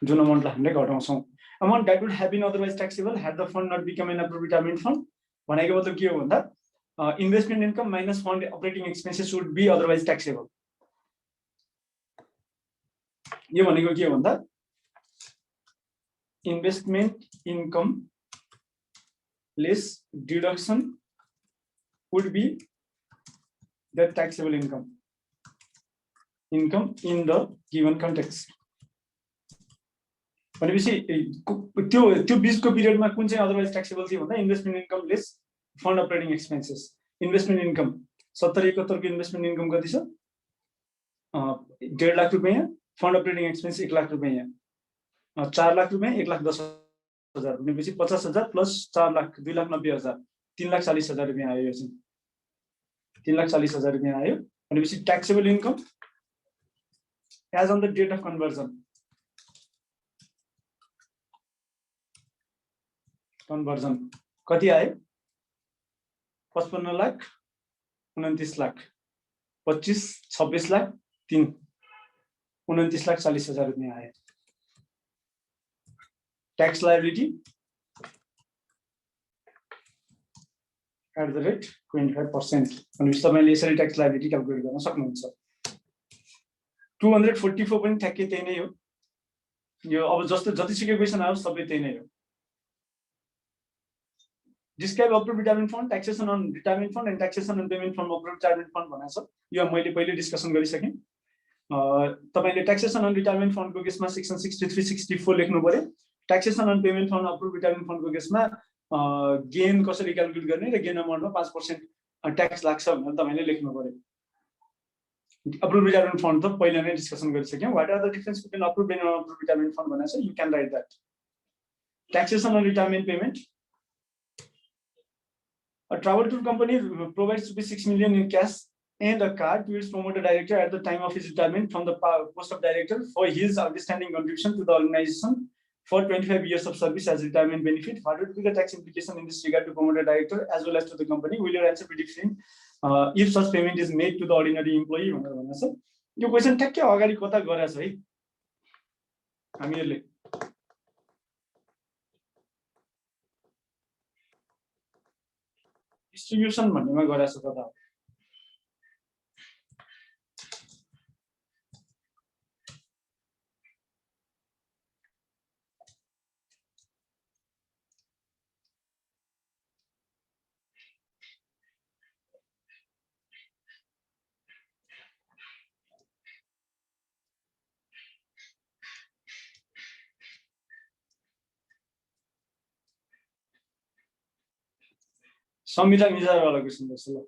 जुन अमाउन्टलाई हामीले घटाउँछौं. Amount that would have been otherwise taxable had the fund not become an approved retirement fund. भनेको मतलब के हो भन्दा investment income minus fund operating expenses would be otherwise taxable. यो भनेको के हो भन्दा investment income less deduction would be the taxable income in the given context. भनेपछि त्यो बीचको पिरियडमा कुन चाहिँ अदरवाइज ट्याक्सेबल थियो भन्दा investment income lace fund operating expenses. Investment income 70-71 को इन्भेस्टमेन्ट इन्कम कति छ? 1.5 लाख रुपैयाँ. फन्ड अपरेटिङ एक्सपेन्स 1 लाख रुपैयाँ. 4 लाख रुपैयाँ 1,10,000 भनेपछि 50,000 प्लस 4 लाख 2,90,000 3,40,000 रुपैयाँ आयो. यो चाहिँ 3,40,000 रुपैयाँ आयो. भनेपछि taxable income as on the date of conversion कति आयो? 55 लाख 29 लाख 25 26 लाख 3 29,40,000 रुपैयाँ आयो. Tax liability at the rate 25%. भनेपछि तपाईले यसरी ट्याक्स लायबिलिटी क्याल्कुलेट गर्न सक्नुहुन्छ. 244 पनि ठ्याक्कै त्यही नै हो. यो अब जस्तो जतिसुकै क्वेशन आयो सबै त्यही नै हो. Describe approved retirement fund, taxation on retirement fund and taxation on payment from approved retirement fund भनेको छ. यो मैले पहिले डिस्कसन गरिसकेँ. तपाईले ट्याक्सेसन अन रिटायरमेन्ट फन्डको केसमा सेक्सन 63 64 लेख्नु पर्यो taxation on payment fund approve retirement फन्डको केसमा गेन कसरी क्याल्कुलेट गर्ने र गेन अमाउन्टमा 5% ट्याक्स लाग्छ भनेर तपाईले लेख्नु पर्यो अप्रुभ रिटायरमेन्ट फन्ड त पहिला नै डिस्कसन गरिसक्यौं what are the difference between approve and unapprove retirement fund भनेको छ you can write that taxation on retirement payment a travel tour company provides ₹6 million in cash and a car to its promoter director at the time of his retirement from the post of director for his outstanding contribution to the organization for 25 years of service as retirement benefit. What would be the tax implication in this regard to promoter director as well as to the company? Will your answer be different if such payment is made to the ordinary employee? यो क्वेशन ठ्याक्कै अगाडि कता गराछ है हामीहरुले डिस्ट्रिब्युसन भन्नेमा गराछ कता संविधान विचार वाला क्वेशन जस्तो ल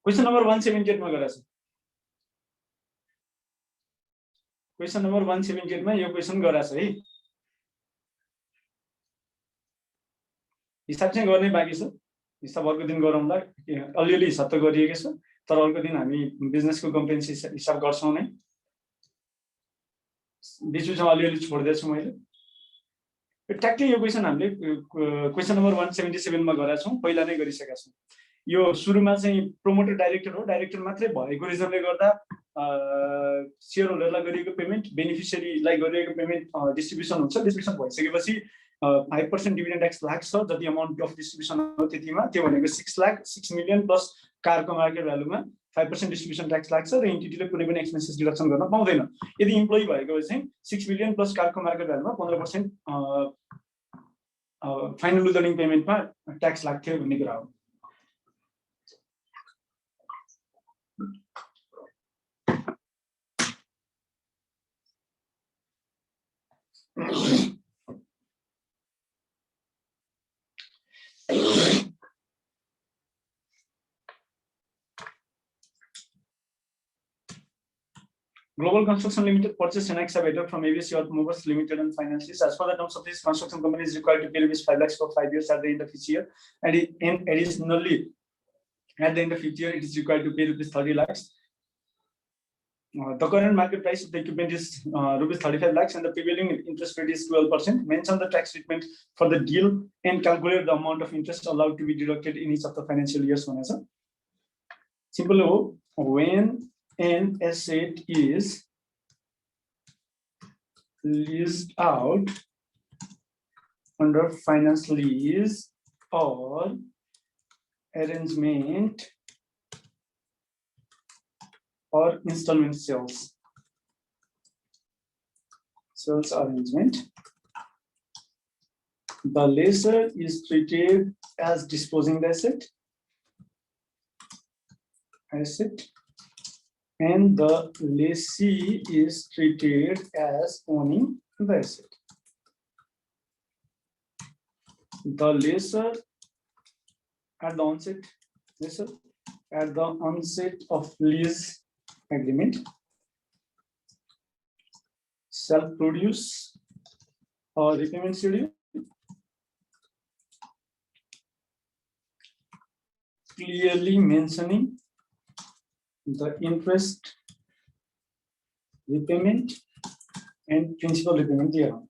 क्वेशन नम्बर 178 मा गराछ क्वेशन नम्बर 178 मा यो क्वेशन गराछ है हिसाब चाहिँ गर्ने बाँकी छ हिसाब अर्को दिन गरौँला अलिअलि हिसाब त गरिएको छ तर अर्को दिन हामी बिजनेसको कम्पेन्सी हिसाब गर्छौं नै बिचमा अलिअलि छोड्दै छु मैले ट्याक्कै यो क्वेशन हामीले क्वेशन नम्बर 177 मा गराएको छौं पहिला नै गरिसकेका छौं यो सुरुमा चाहिँ प्रोमोटर डाइरेक्टर हो डाइरेक्टर मात्रै भएको रिजनले गर्दा शेयर होल्डरलाई गरिएको पेमेन्ट बेनिफिशियरीलाई गरिएको पेमेन्ट डिस्ट्रिब्युसन हुन्छ डिस्ट्रिब्युसन भइसकेपछि 5% डिभिडेन्ड ट्याक्स लाग्छ जति अमाउन्ट अफ डिस्ट्रिब्युसन हो त्यतिमा त्यो भनेको 6 मिलियन प्लस कारको मार्केट भ्यालुमा 5% डिस्ट्रिब्युसन ट्याक्स लाग्छ र एन्टिटीले कुनै पनि एक्सपेन्सेस डिडक्सन गर्न पाउँदैन यदि इम्प्लोइ भएको चाहिँ 6 मिलियन प्लस कारको मार्केट भ्यालुमा 15% फाइनल विथहोल्डिङ पेमेन्टमा ट्याक्स लाग्थ्यो भन्ने कुरा हो Global Construction Limited purchased an excavator from ABC Automobiles Limited and Finances. As per the terms of this, construction company is required to pay ₹5 lakhs for 5 years at the end of each year, and additionally, at the end of each year, it is required to pay ₹30 lakhs. The current market price of the equipment is ₹35 lakhs, and the prevailing interest rate is 12%. Mention the tax treatment for the deal and calculate the amount of interest allowed to be deducted in each of the financial years. Simple. When an asset is leased out under finance lease or arrangement or installment sales arrangement, the lessor is treated as disposing the asset and the lessee is treated as owning the asset. The lessor at the onset of lease agreement shall produce a repayment schedule clearly mentioning the interest repayment and principal repayment thereon.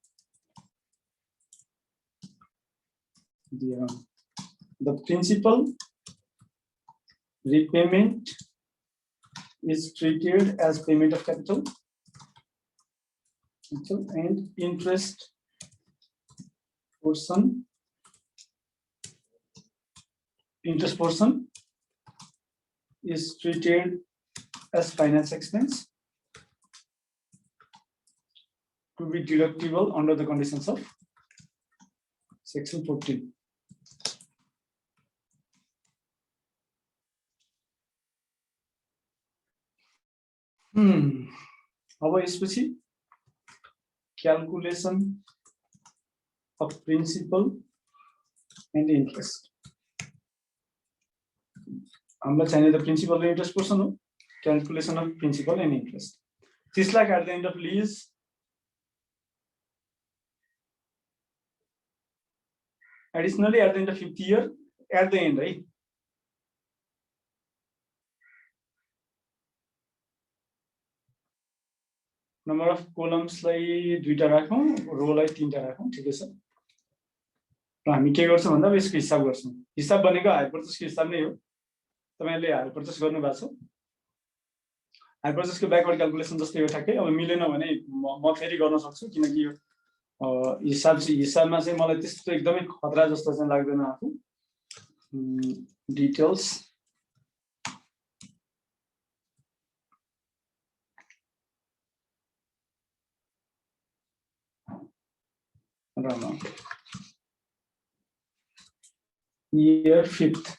The principal repayment is treated as payment of capital and interest portion is treated as finance expense to be deductible under the conditions of section 14. अब यसपछि calculation of principal and interest हामीलाई चाहिने त प्रिन्सिपल र इन्ट्रेस्ट पोर्सन हो calculation of principal and interest 30 lakh at the end of lease additionally at the end of 50th year at the end right number of columns लाई दुईटा राखौं रो लाई तीनटा राखौं ठीक छ र हामी के गर्छौं भन्दा यसको हिसाब गर्छौं हिसाब भनेको हायर पर्चेसको हिसाब नै हो तपाईहरुले हायर पर्चेस गर्नु भएको छ हायर पर्चेसको ब्याकवर्ड क्याल्कुलेसन जस्तै हो ठ्याक्कै अब मिलेन भने म फेरि गर्न सक्छु किनकि यो हिसाबमा चाहिँ मलाई त्यस्तो एकदमै खतरा जस्तो चाहिँ लाग्दैन आफू details year 5th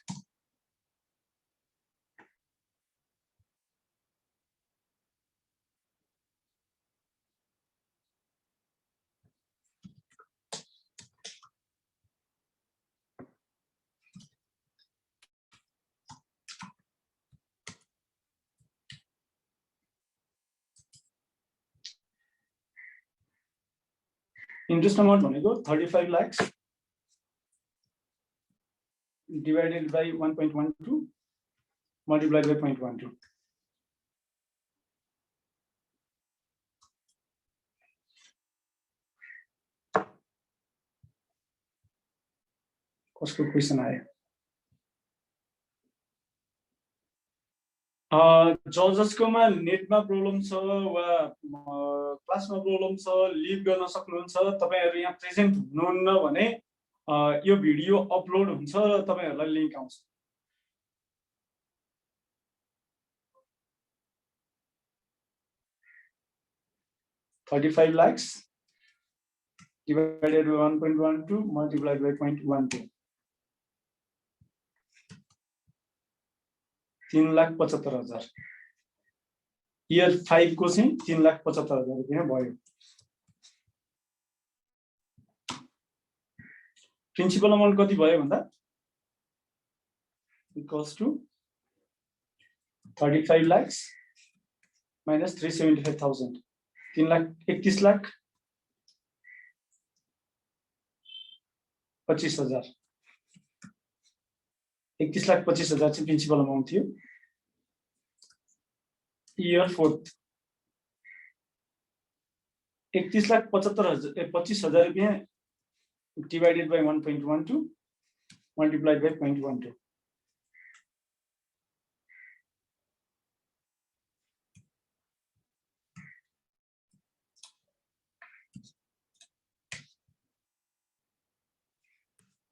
interest amount भनेको 35 lakhs divided by 1.12 multiplied by 0.12 कसको क्वेशन आयो जसकोमा नेटमा प्रब्लम छ वा क्लासमा प्रब्लम छ लिभ गर्न सक्नुहुन्छ तपाईहरु यहाँ प्रेजेन्ट हुनुहुन्न भने यो भिडियो अपलोड हुन्छ र तपाईहरुलाई लिंक आउँछ 35 lakhs divided by 1.12 multiplied by 0.12 3,75,000 year 5 को चाहिँ 3,75,000 रुपैयाँ भयो प्रिन्सिपल अमाउन्ट कति भयो भन्दा equals to 35 lakhs minus 375,000 3,31 lakh 25,000 31,25,000 चाहिँ प्रिन्सिपल अमाउन्ट थियो year 4th 31,75,000 रुपैयाँ divided by 1.12 multiplied by 0.12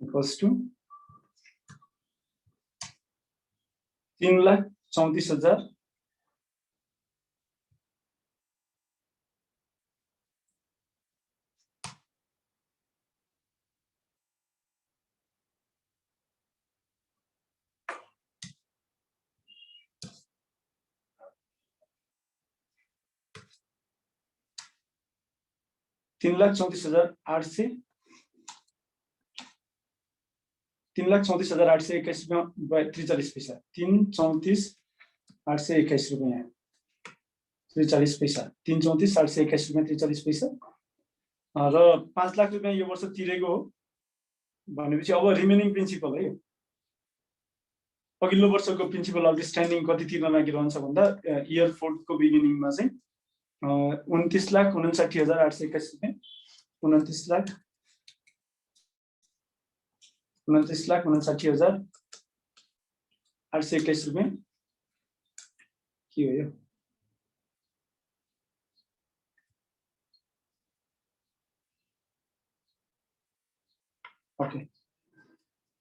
equals to 3,34,000 3,34,800 3,34,821 रुपैयाँ 43 पैसा 3,34,821 रुपैयाँ 43 पैसा 3,34,821 रुपैयाँ 43 पैसा र 5 लाख रुपैयाँ यो वर्ष तिरेको हो भनेपछि अब रिमेनिङ प्रिन्सिपल है अघिल्लो वर्षको प्रिन्सिपल आउटस्ट्यान्डिङ कति तिर्न बाँकी रहन्छ भन्दा इयर 4 को बिगिनिङमा चाहिँ 29,59,821 रुपैयाँ 29,59,821 रुपैयाँ के हो यो ओके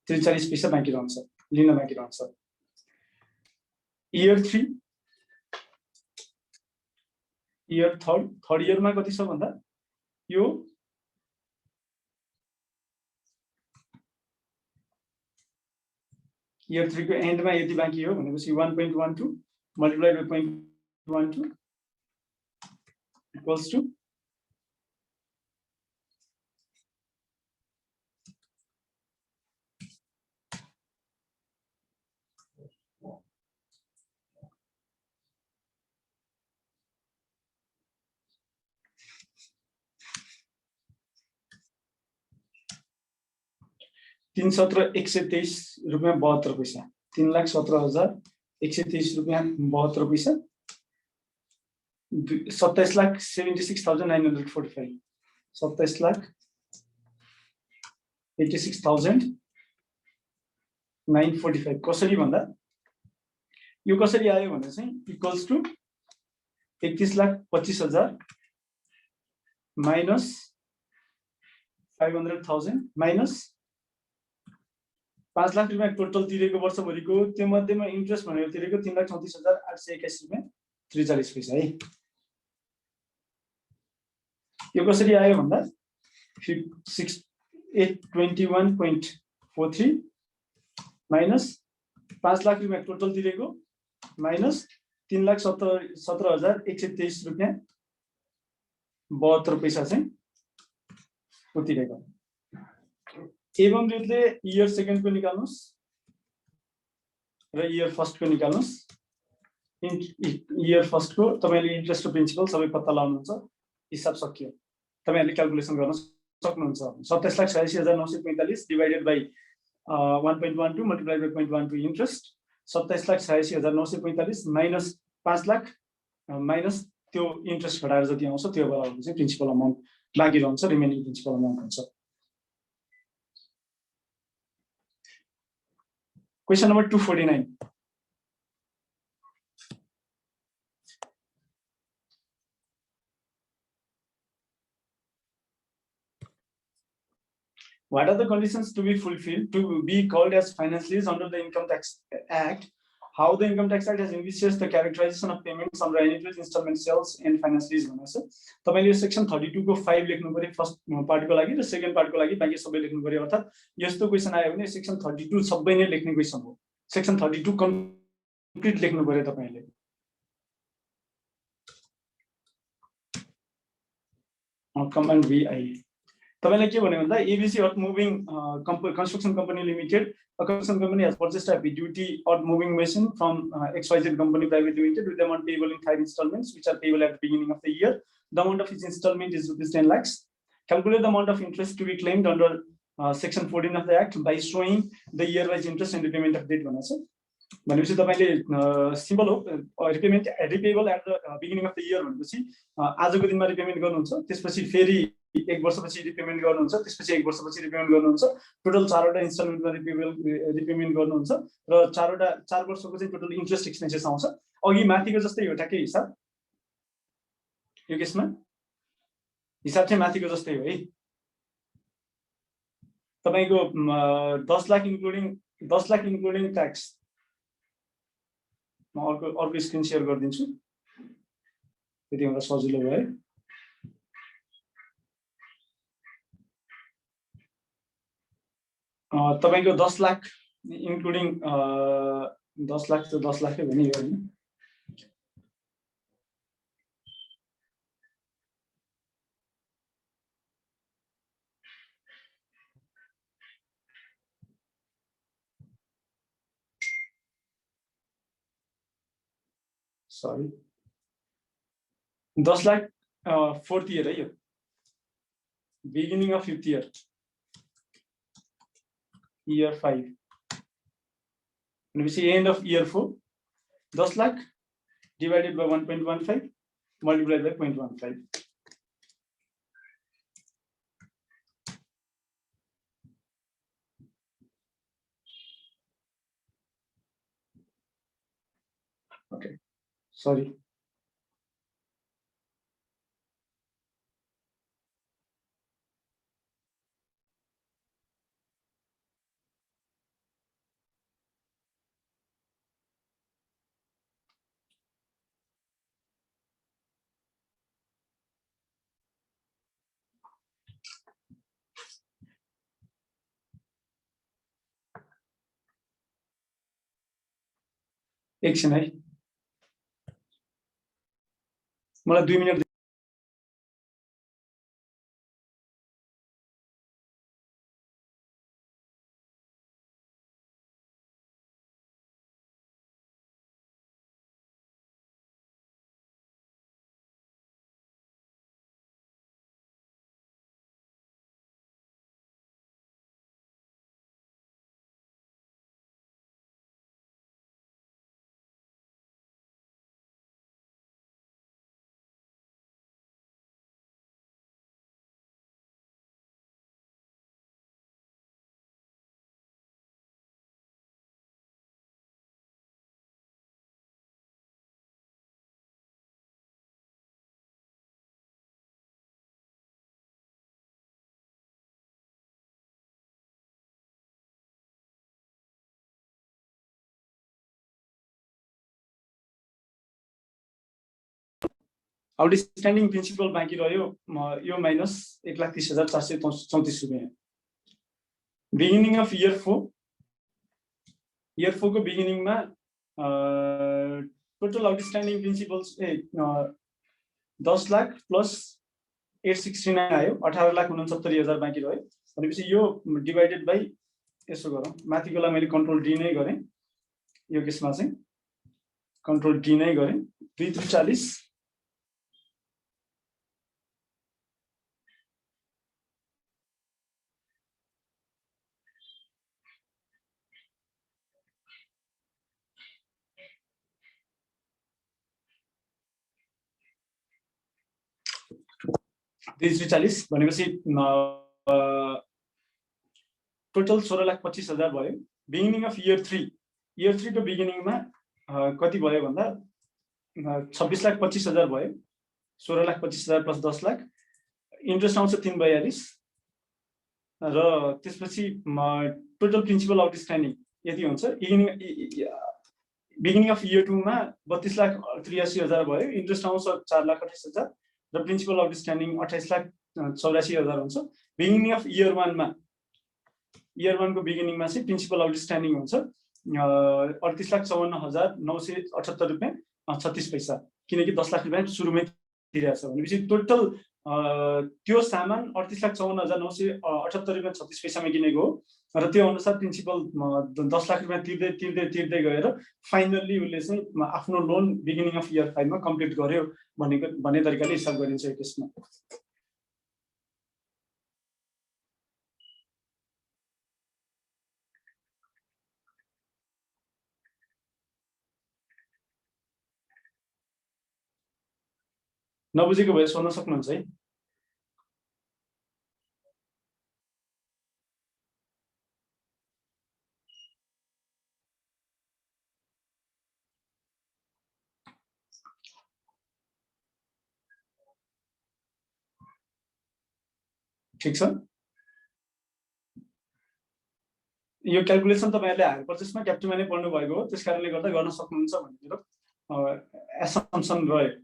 43 पैसा बाँकी रहन्छ लिन बाँकी रहन्छ इयर 3 इयर थर्ड इयरमा कति छ भन्दा यो इयर 3 को एन्डमा यति बाँकी हो भनेपछि 1.12 multiplied by 0.12 equals to 3,17,123 रुपियाँ 72 पैसा 3,17,123 रुपियाँ 72 पैसा 27,76,945 27,86,945 कसरी भन्दा यो कसरी आयो भन्दा चाहिँ equals to 31,25,000 minus 500,000 minus 5 lakh रुपियाँ टोटल तिरेको वर्षभरिको त्यो मध्येमा इन्ट्रेस्ट भनेर तिरेको 3,34,821 रुपियाँ 43 पैसा है यो कसरी आयो भन्दा 821.43 माइनस 5 लाख रुपियाँ टोटल तिरेको माइनस 3,17,123 रुपियाँ 72 पैसा चाहिँ तिरेको एवं रीतले इयर सेकेन्ड को निकाल्नुस् र इयर फर्स्ट को निकाल्नुस् इयर फर्स्ट को तपाईले इन्ट्रेस्ट र प्रिन्सिपल सबै पत्ता लगाउनुहुन्छ हिसाब सकियो तपाईहरुले क्याल्कुलेसन गर्न सक्नुहुन्छ 27,86,945 divided by 1.12 multiplied by 0.12 interest 27,86,945 minus 5 lakh minus त्यो इन्ट्रेस्ट घटाएर जति आउँछ त्यो बराबर चाहिँ प्रिन्सिपल अमाउन्ट बाँकी रहन्छ रिमेनिङ प्रिन्सिपल अमाउन्ट हुन्छ Question number 249. What are the conditions to be fulfilled to be called as finance lease under the Income Tax Act? How the Income Tax Act has envisaged the characterization of payments under annuity installment sales and finance lease भनेको छ तपाईले सेक्सन 32 को 5 लेख्नु पर्यो फर्स्ट पार्टको लागि र सेकेन्ड पार्टको लागि बाँकी सबै लेख्नु पर्यो अर्थात यस्तो क्वेशन आयो भने सेक्सन 32 सबै नै लेख्ने क्वेशन हो सेक्सन 32 कम्प्लिट लेख्नु पर्यो तपाईले कमान्ड VI तपाईले के भन्नु भन्दा ABC Earth Moving Construction Company Limited a construction company has purchased a duty earth moving machine from XYZ Company Private Limited with the amount payable in 5 installments which are payable at the beginning of the year. The amount of each installment is rupees 10 lakhs. Calculate the amount of interest to be claimed under section 14 of the act by showing the year-wise interest and repayment of debt भनेको छ भनेपछि तपाईले सिम्पल हो repayment repayable at the beginning of the year भनेपछि आजको दिनमा रिपेमेन्ट गर्नुहुन्छ त्यसपछि फेरि एक वर्षपछि रिपेमेन्ट गर्नुहुन्छ त्यसपछि एक वर्षपछि रिपेमेन्ट गर्नुहुन्छ टोटल 4 वटा इन्स्टलमेन्टमा रिपेमेन्ट गर्नुहुन्छ र 4 वर्षको चाहिँ टोटल इन्ट्रेस्ट एक्सपेन्सेस आउँछ अघि माथिको जस्तै हो ठ्याक्कै हिसाब यो केसमा हिसाब चाहिँ माथिको जस्तै हो है तपाईको 10 लाख इन्क्लुडिङ ट्याक्स म अर्को स्क्रिन शेयर गर्दिन्छु त्यति मलाई सजिलो भयो तपाईको 10 लाख इन्क्लुडिङ 10 लाख त 10 लाखै भनि हैन सरी 10 लाख फोर्थ इयर है यो beginning of fifth year year 5 भनेपछि end of year 4 10 lakh divided by 1.15 multiplied by 0.15 okay sorry एकछिन है मलाई 2 मिनेट आउटस्ट्यान्डिङ प्रिन्सिपल बाँकी रह्यो यो माइनस 1,30,434 रुपियाँ। बिगिनिङ अफ इयर 4 को बिगिनिङमा total outstanding principals 10 lakh plus 869 आयो, 18,69,000 बाँकी रह्यो भनेपछि यो डिभाइडेड बाई यसो गरौँ, माथिकोलाई मैले कन्ट्रोल डी नै गरेँ, यो केसमा चाहिँ कन्ट्रोल डी नै गरेँ, 240 भनेपछि टोटल 16,25,000 भयो। बिगिनिङ अफ इयर 3 को बिगिनिङमा कति भयो भन्दा 26,25,000 भयो। 16,25,000 प्लस 10 लाख, इन्ट्रेस्ट आउँछ 342 र त्यसपछि टोटल प्रिन्सिपल आउटस्ट्यान्डिङ यति हुन्छ। बिगिनिङ अफ इयर 2 मा 32,83,000 भयो, इन्ट्रेस्ट आउँछ 4,28,000 र प्रिन्सिपल आउटस्ट्यान्डिङ 28,84,000 हुन्छ। बिगिनिङ अफ इयर 1 को बिगिनिङमा चाहिँ प्रिन्सिपल आउटस्ट्यान्डिङ हुन्छ 38,54,978 रुपियाँ 36 पैसा, किनकि 10 लाख रुपियाँ सुरुमै तिरेको छ भनेपछि टोटल त्यो सामान 38,54,978 रुपियाँ 36 पैसामा किनेको हो र त्यो अनुसार प्रिन्सिपल 10 लाख रुपियाँ तिर्दै गएर फाइनल्ली उसले चाहिँ आफ्नो लोन बिगिनिङ अफ इयर 5 मा कम्प्लिट गर्यो भन्ने तरिकाले हिसाब गरिन्छ यो केसमा। नबुझेको भए सोध्न सक्नुहुन्छ है। ठिक छ, यो क्याल्कुलेसन तपाईहरुले हायर पर्चेसमा क्याप्टिभमा नै पढ्नु भएको हो, त्यसकारणले गर्दा गर्न सक्नुहुन्छ भन्ने मेरो एसम्पसन रह्यो।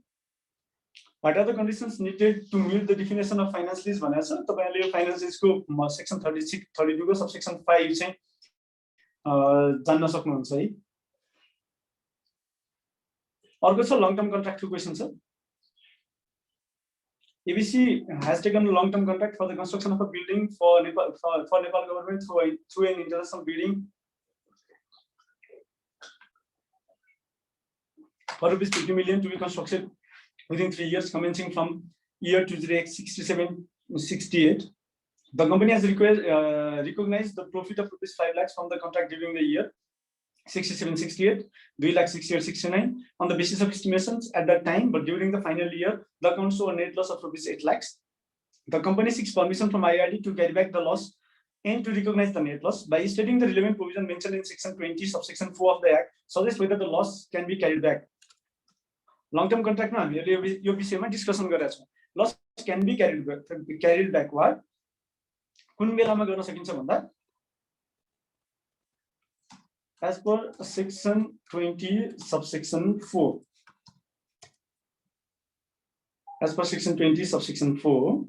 What are the conditions needed to meet the definition of finance lease भनेको छ। तपाईहरुले यो फाइनान्स लिजको सेक्सन 32 को सबसेक्सन 5 चाहिँ जान्न सक्नुहुन्छ है। अर्को छ लङ टर्म कन्ट्र्याक्टको क्वेशन छ। ABC has taken a long-term contract for the construction of a building for Nepal government through an international bidding for ₹50 million to be constructed within 3 years, commencing from year 2067-68. The company has recognized the profit of ₹5 lakhs from the contract during the year 67-68, 2,68,69 on the basis of estimations at that time, but during the final year, the accounts show a net loss of ₹8 lakhs. The company seeks permission from IRD to carry back the loss and to recognize the net loss by stating the relevant provision mentioned in section 20, subsection 4 of the Act, suggest whether the loss can be carried back. Long-term contract ma हामीले यो विषयमा डिस्कसन गरेका छौं। Loss can be carried backward कुन बेलामा गर्न सकिन्छ भन्दा as per section 20 subsection 4. As per section 20 subsection 4,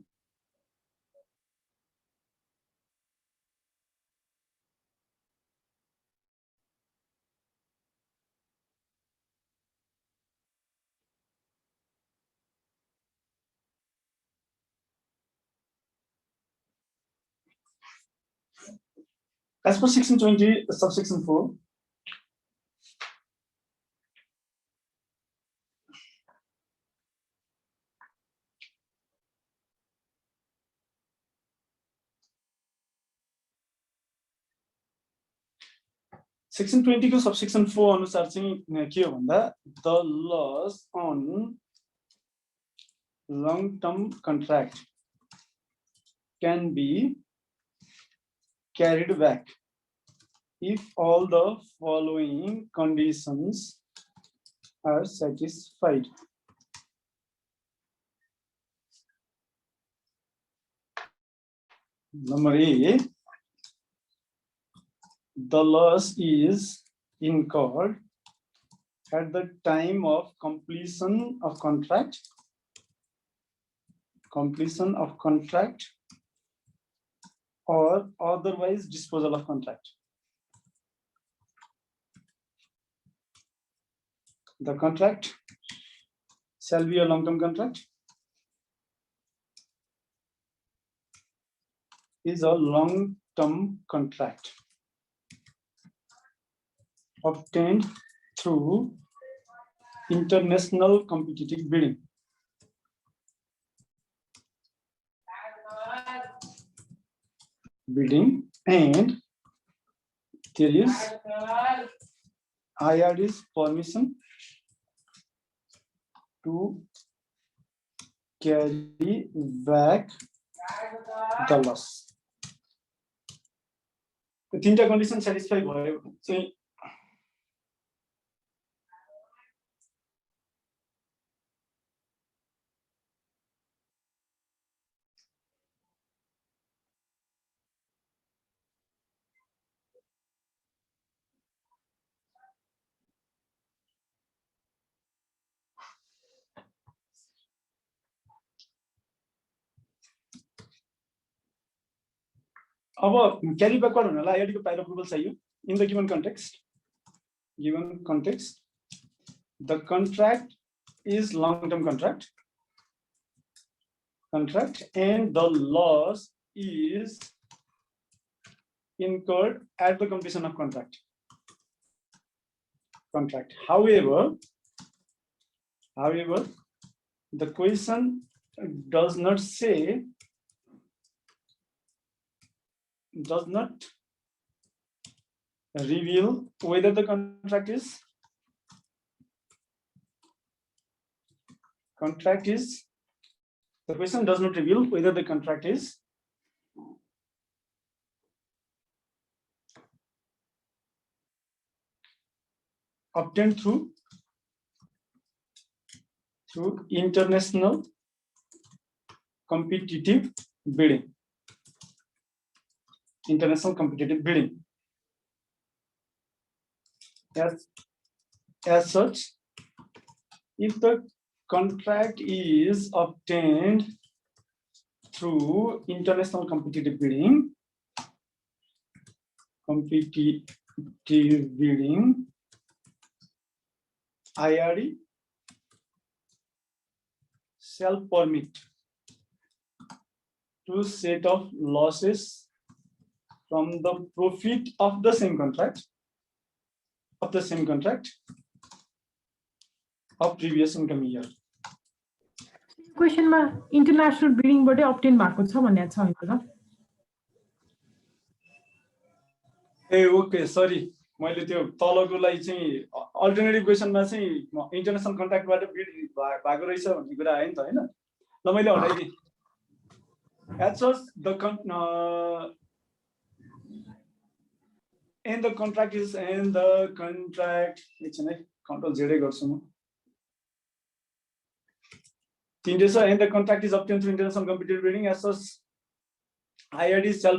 as per section 20 subsection 4, section 20 को subsection 4 अनुसार चाहिँ के हो भन्दा the loss on long term contract can be carried back if all the following conditions are satisfied. Number A, the loss is incurred at the time of completion of contract completion of contract or otherwise disposal of contract. The contract shall be a long-term contract. Is a long-term contract obtained through international competitive bidding. And there is IRD's permission to carry back the loss. The तीनटा condition satisfy भयो चाहिँ अब carry backward हुनलाई IRD को prior approval चाहियो in the given context. The contract is long-term contract and the loss is incurred at the completion of contract. However, the question does not reveal whether the contract is the question does not reveal whether the contract is obtained through international competitive bidding. As such, if the contract is obtained through international competitive bidding, IRD shall permit to set off losses from the profit of the same contract of previous income year. Question ma international bidding बाट obtain भएको छ भन्ने छ हैन त? ए ओके सरी मैले त्यो तलकोलाई चाहिँ अल्टरनेटिभ क्वेशनमा चाहिँ इन्टरनेशनल कन्ट्र्याक्टबाट बिड भएको रहेछ भन्ने कुरा आयो नि त हैन ल मैले हटाइदिए as such the contract एकछिन है कन्ट्रोल जेडै गर्छु म तीनटे छ and the contract is obtained through international competitive bidding as such IRD shall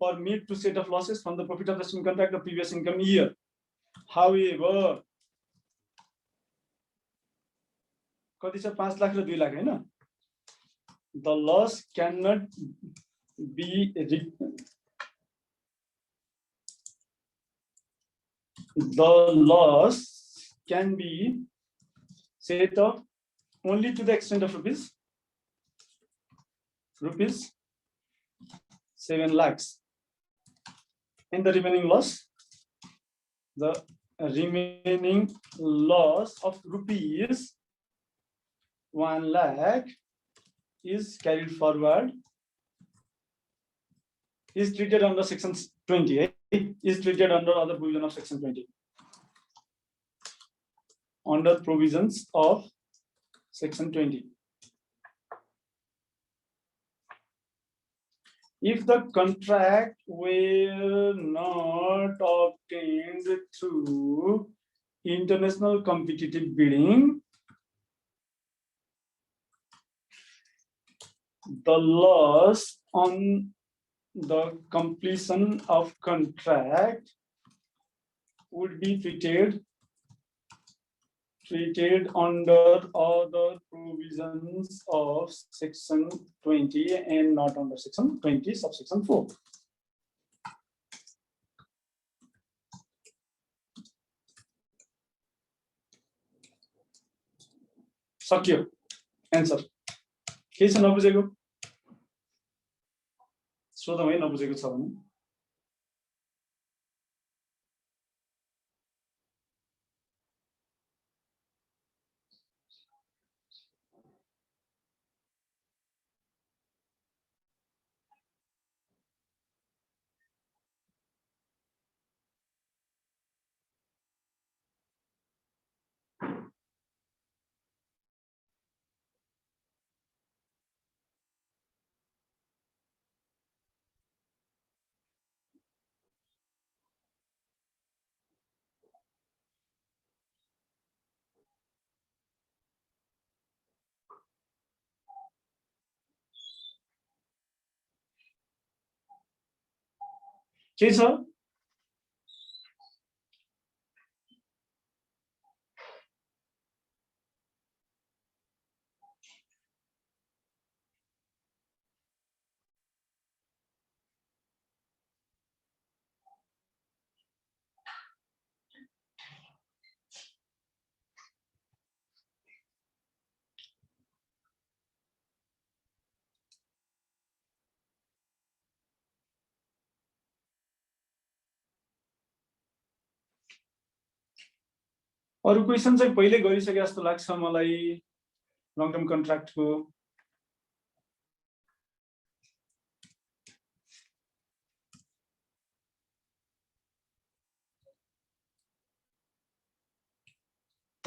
permit to set off losses from the profit of the same contract of previous income year. However, कति छ 5 लाख र 2 लाख हैन? The loss cannot be can be set off only to the extent of rupees 7 lakhs. And the remaining loss of rupees 1 lakh is carried forward, is treated under section 20, is treated under other provision of section 20. Under provisions of section 20. If the contract were not obtained through international competitive bidding, the loss on the completion of contract would be treated treated under other provisions of section 20 and not under section 20 subsection 4. सक्यो एन्सर के छ नबुझेको सोधौँ है नबुझेको छ भने के छ अरु क्वेशन चाहिँ पहिले गरिसके जस्तो लाग्छ मलाई लङ टर्म कन्ट्र्याक्टको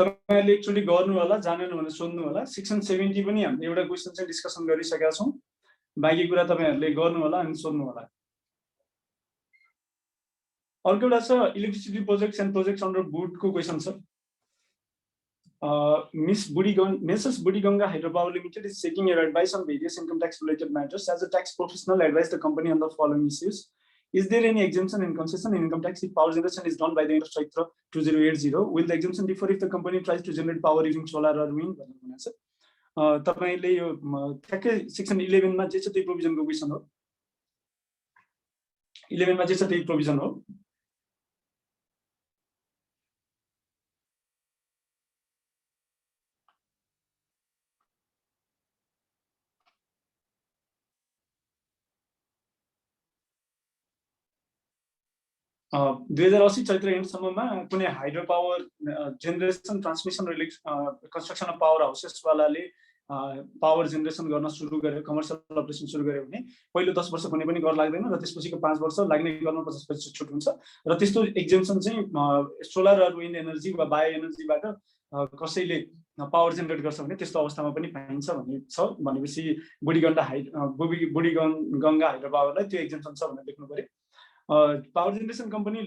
तपाईहरुले एक्चुअली गर्नु होला जानेन भने सोध्नु होला सेक्सन 70 पनि हामीले एउटा क्वेशन चाहिँ डिस्कसन गरिसकेका छौं बाँकी कुरा तपाईहरुले गर्नु होला अनि सोध्नु होला अर्को एउटा छ electricity projects and projects under बुड को क्वेशन छ Mrs. Budiganga Hydropower Limited is seeking your advice on various income tax related matters. As a tax professional, advise the company on the following issues. Is there any exemption and concession in income tax if power generation is done by the end of Chaitra 2080? Will the exemption differ if the company tries to generate power using solar or wind? तपाईले यो ठ्याक्कै सेक्सन 11 मा जे छ त्यही प्रोभिजनको क्वेशन हो 11 मा जे छ त्यही प्रोभिजन हो अ 2080 चैत्र एन्डसम्ममा कुनै hydro power generation transmission construction of power houses वालाले पावर जेनेरेसन गर्न सुरु गरे कमर्शियल अपरेसन सुरु गरे भने पहिलो 10 वर्ष कुनै पनि कर लाग्दैन र त्यसपछिको 5 वर्ष लाग्ने गर्न 50% छुट हुन्छ र त्यस्तो एक्जेम्पसन चाहिँ सोलर र विन्ड एनर्जी वा बायो एनर्जीबाट कसैले पावर जेनेरेट गर्छ भने त्यस्तो अवस्थामा पनि पाइन्छ भन्ने छ भनेपछि बुढीगंगा हाइड्रो पावरलाई त्यो एक्जेम्पसन छ भनेर लेख्नु पर्यो पावर जेनेरेसन कम्पनी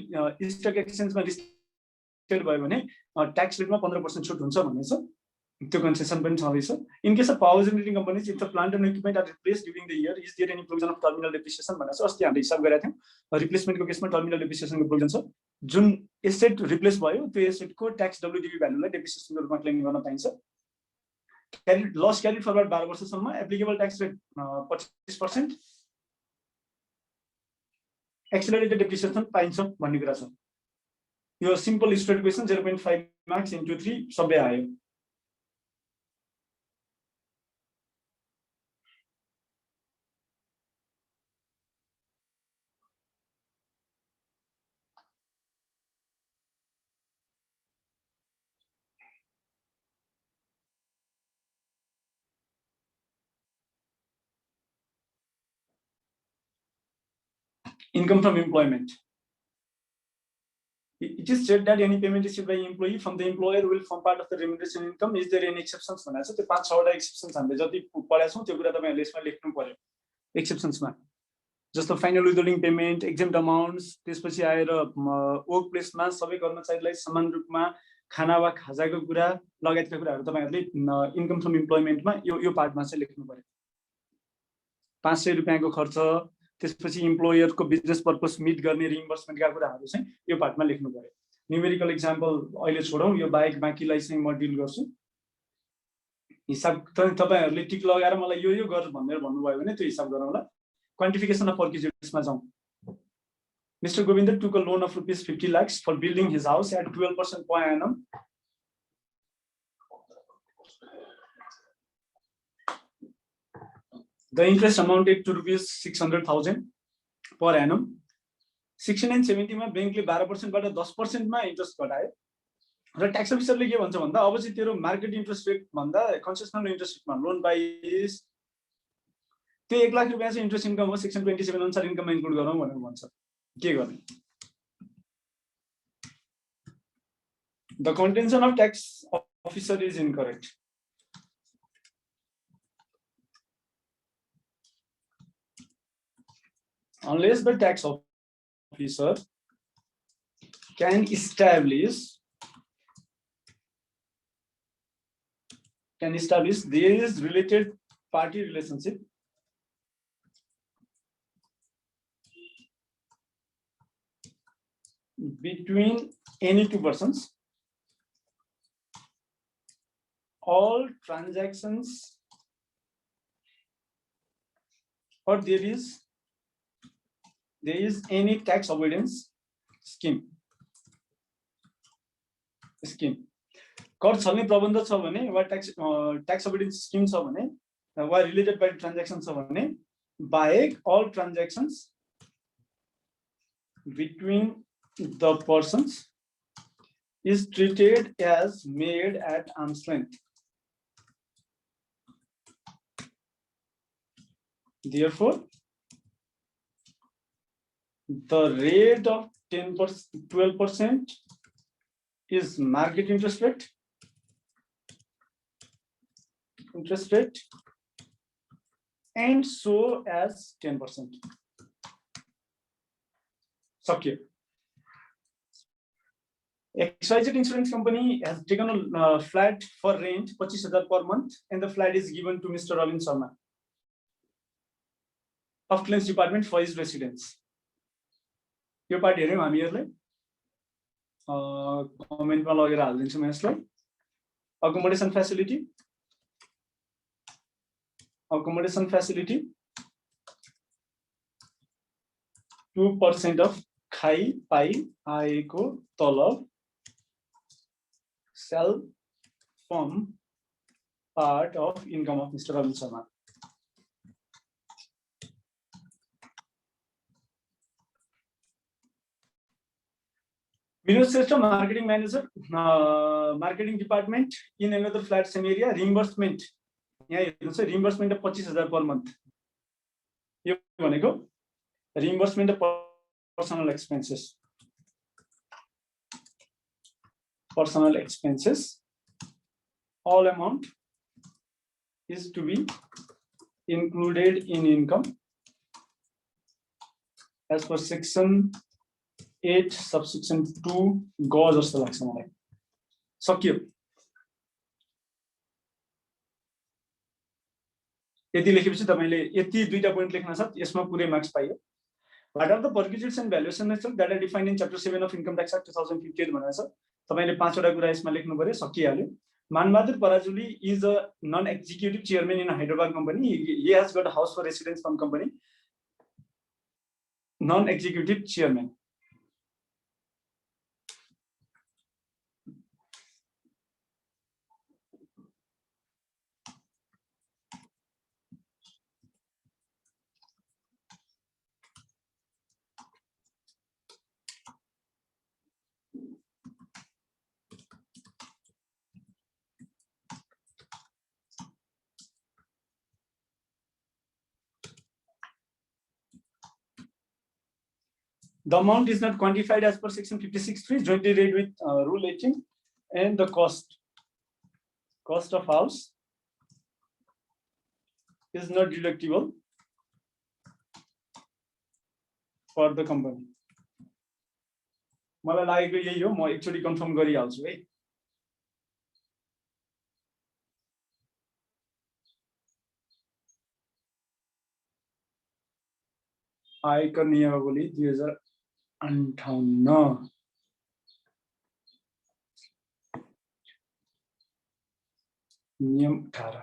स्टक एक्सचेन्जमा लिस्टेड भयो भने ट्याक्स रेटमा 15% छुट हुन्छ भन्ने छ त्यो कन्सेसन पनि छँदैछ in case of power generating companies if the plant and equipment are replaced during the year is there any provision of terminal depreciation भनेर छ अस्ति हामीले हिसाब गरेका थियौं रिप्लेसमेन्टको केसमा टर्मिनल डेप्रिसिएसनको प्रोभिजन छ जुन एसेट रिप्लेस भयो त्यो एसेटको ट्याक्स डब्ल्युडीबी भ्यालुलाई डेप्रिसिएसनको रूपमा क्लेम गर्न पाइन्छ लस क्यारी फरवर्ड 12 वर्षसम्म applicable tax rate 25% accelerated depreciation पाइन्छ भन्ने कुरा छ यो simple straight question 0.5 marks into 3 सबै आयो income from employment. It is said that any payment received by employee from the employer will form part of the remuneration income. Is there any exceptions? भनेको छ त्यो 5-6 वटा एक्सेप्सन्स हामीले जति पढेका छौं त्यो कुरा तपाईहरुले यसमा लेख्नु पर्यो एक्सेप्सन्समा जस्तो फाइनल विथहोल्डिङ पेमेन्ट एक्जेम्प्ट अमाउन्ट्स त्यसपछि आएर वर्क प्लेसमा सबै कर्मचारीलाई समान रूपमा खाना वा खाजाको कुरा लगायतका कुराहरु तपाईहरुले इन्कम फ्रम एम्प्लॉयमेन्टमा यो पार्टमा चाहिँ लेख्नु पर्यो 500 रुपैयाँको खर्च त्यसपछि एम्प्लोयरको बिजनेस पर्पस मिट गर्ने रिइम्बर्समेन्टका कुराहरु चाहिँ यो पार्टमा लेख्नु पर्यो न्युमेरिकल एक्जाम्पल अहिले छोडौँ, यो बाहेक बाँकीलाई चाहिँ म डिल गर्छु। हिसाब तपाईहरुले टिक लगाएर मलाई यो गर भनेर भन्नुभयो भने त्यो हिसाब गरौँला। क्वान्टिफिकेसन अफ पर्क्युजिट्समा जाउँ। Mr. Govinder took a loan of rupees 50 lakhs for building his house at 12% per annum. The interest amounted to rupees 600,000 per annum. 16 and 70 मा बैंकले 12% बाट 10% मा इन्ट्रेस्ट घटायो र ट्याक्स अफिसरले के भन्छ भन्दा अब चाहिँ तेरो मार्केट इन्ट्रेस्ट रेट भन्दा कन्सेसनल इन्ट्रेस्ट रेटमा लोन पाइस त्यो 1 लाख रुपैयाँ चाहिँ इन्ट्रेस्ट इन्कम हो, सेक्सन 27 अनुसार इन्कममा इन्क्लुड गरौँ भनेर भन्छ। के गर्ने? The contention of tax officer is incorrect. Unless the tax officer can establish there is related party relationship between any two persons, all transactions, or there is any tax avoidance scheme कर छल्ने प्रबन्ध छ भने वा ट्याक्स अभोइडेन्स स्किम छ भने वा रिलेटेड पार्टी ट्रान्ज्याक्सन छ भने बाहेक all transactions between the persons is treated as made at arm's length. Therefore, the rate of 12% is market interest rate, and so as 10%. Secure. XYZ Insurance Company has taken a flat for rent 25,000 per month, and the flat is given to Mr. Ravin Sharma of Claims Department for his residence. यो पार्ट हेर्यौं हामीहरुले कमेन्टमा लगेर हाल्दिन्छु म यसलाई। Accommodation facility 2% of खाई पाई आएको तलब shall form part of income of Mr. Ravin Sharma. Vinod Shrestha, marketing manager, marketing department in another flat same area, reimbursement. यहाँ हेर्नुस् reimbursement of 25,000 per month. यो भनेको reimbursement of personal expenses. All amount is to be included in income as per section 8 subsection 2 ग जस्तो लाग्छ मलाई। सकियो। यति लेखेपछि तपाईले यति दुईटा पोइन्ट लेख्न छ, यसमा पुरै मार्क्स पाइयो। What are the perquisites and valuation methods that are defined in chapter 7 of Income Tax Act 2015 भनेको छ। तपाईले पाँचवटा कुरा यसमा लेख्नु पर्यो, सकिहाल्यो। Manbhadur Parajuli is a non-executive chairman in a Hyderabad company. He has got a house for residence from company. Non-executive chairman. The amount is not quantified as per section 56(3), jointly read with rule 18, and the cost of house is not deductible for the company. मलाई लागेको यही हो, म एकचोटी कन्फर्म गरिहाल्छु है। आयकर नियमावली 2058 नियम 18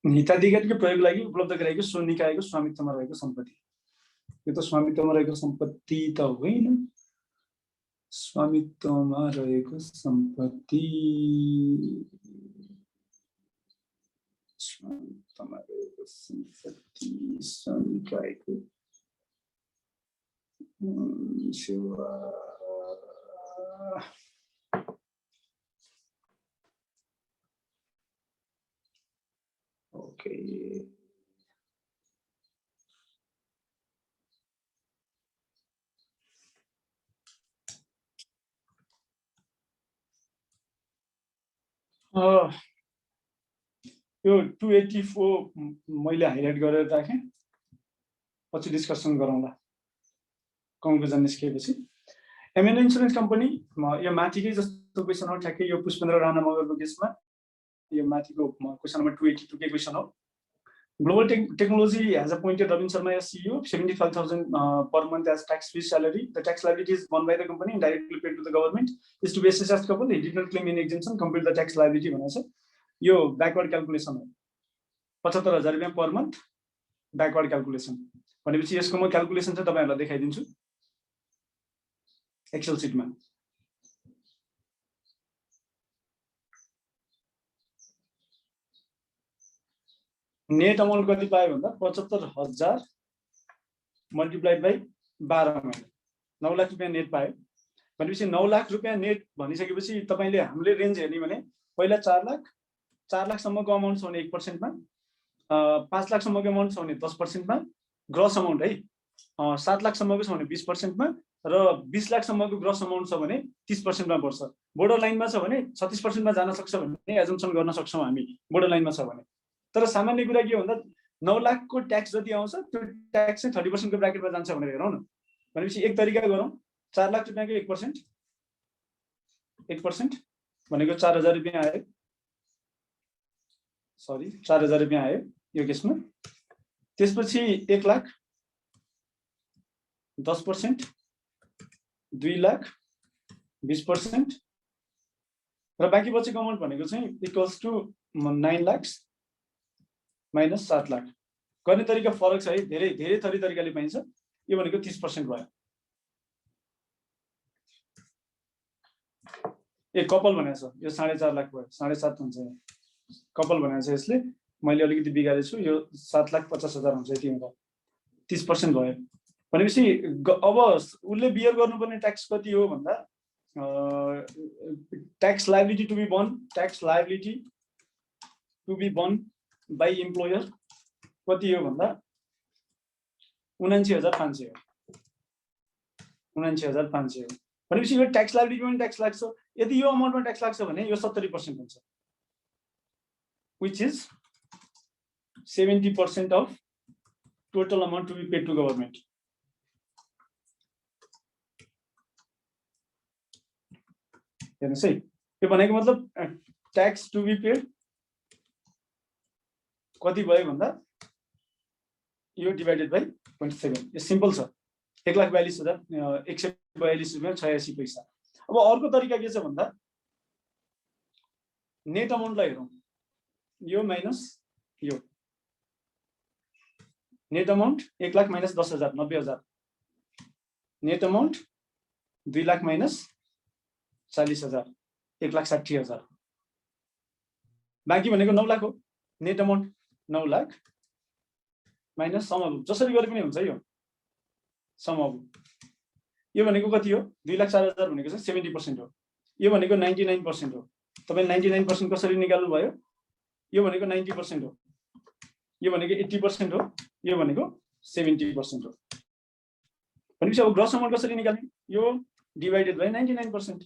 हिताधिकारीको प्रयोगको लागि उपलब्ध गराएको सो निकायको स्वामित्वमा रहेको सम्पत्ति। यो त स्वामित्वमा रहेको सम्पत्ति त होइन, स्वामित्वमा रहेको सम्पत्ति निकायको सेवा ओके यो 284 मैले हाइलाइट गरेर राखेँ, पछि डिस्कसन गरौँला कन्क्लुजन निस्किएपछि। एमएन इन्सुरेन्स कम्पनी यो माथिकै जस्तो क्वेसन हो ठ्याक्कै, यो पुष्पेन्द्र राणा मगरको केसमा यो माथिको क्वेसन नम्बर 282 के क्वेसन हो। Global Technology has appointed Ravin Sharma as CEO, 75,000 per month as tax-free salary. The tax liability is borne by the company and directly paid to the government. Is to be assessed as couple. He did not claim any exemption. Compute the tax liability. यो backward calculation हो, 75,000 रुपैयाँ per month backward calculation भनेपछि यसको म क्याल्कुलेसन चाहिँ तपाईहरुलाई देखाइदिन्छु एक्सेल सिटमा। नेट अमाउन्ट कति पायो भन्दा 75,000 मल्टिप्लाइड बाइ 12 महिना 9 लाख रुपैयाँ नेट पायो भनेपछि 9 लाख रुपैयाँ नेट भनिसकेपछि तपाईले हामीले रेन्ज हेर्ने भने पहिला 4 लाख सम्मको अमाउन्ट छ भने 1% मा, 5 लाख सम्मको अमाउन्ट छ भने 10% मा, ग्रस अमाउन्ट है 7 लाख सम्मको छ भने 20% मा र 20 लाख सम्मको ग्रस अमाउन्ट छ भने 30% मा पर्छ। बोर्डर लाइनमा छ भने 36% मा जान सक्छ भन्ने एजम्पसन गर्न सक्छौं हामी बोर्डर लाइनमा छ भने। तर सामान्य कुरा के भन्दा 9 लाख को ट्याक्स जति आउँछ त्यो ट्याक्स चाहिँ 30% को ब्र्याकेटमा जान्छ भनेर हेरौँ न। भनेपछि एक तरिका गरौँ, 4 लाख रुपैयाँको 1% भनेको 4,000 रुपैयाँ आयो, सरी 4,000 रुपैयाँ आयो यो केसमा। त्यसपछि 1 लाख 10%, 2 लाख 20% र बाँकी बचेको अमाउन्ट भनेको चाहिँ equals to 9 lakh minus 7 lakh. गर्ने तरिका फरक छ है, धेरै धेरै तरिकाले पाइन्छ। यो भनेको 30% भयो। एक कपल भनेको छ यो 4.5 लाख भयो, 7.5 हुन्छ कपल भनेको छ यसले। मैले अलिकति बिगारेको छु, यो 7,50,000 हुन्छ यति हुँदा 30% भयो। भनेपछि अब उले बियर गर्नुपर्ने ट्याक्स कति हो भन्दा tax liability to be borne by employer कति हो भन्दा 79,500 हो। 79,500 हो भनेपछि यो ट्याक्स लायबिलिटीमा पनि ट्याक्स लाग्छ। यदि यो अमाउन्टमा ट्याक्स लाग्छ भने यो 70% हुन्छ, which is 70% of total amount to be paid to government. हेर्नुस् है, यो भनेको मतलब ट्याक्स टु बी पेड कति भयो भन्दा यो डिवाइडेड बाइ 0.7। यो सिम्पल छ, 1,42,142 रुपैयाँ 86 पैसा। अब अर्को तरिका के छ भन्दा नेट अमाउन्टलाई हेरौँ, यो माइनस यो net amount 1 lakh minus 10,000 90,000, net amount 2 lakh minus 40,000 1,60,000, बाँकी भनेको 9 लाख हो। Net amount 9 lakh minus sum of, जसरी गरे पनि हुन्छ यो सम अफ। यो भनेको कति हो, 2,04,000 भनेको चाहिँ 70% हो। यो भनेको 99% हो। तपाईले 99% कसरी निकाल्नु भयो, यो भनेको 90% हो, यो भनेको 80% हो, यो भनेको 70% हो। भनेपछि अब ग्रस अमाउन्ट कसरी निकाल्ने, यो डिवाइडेड बाइ 99%।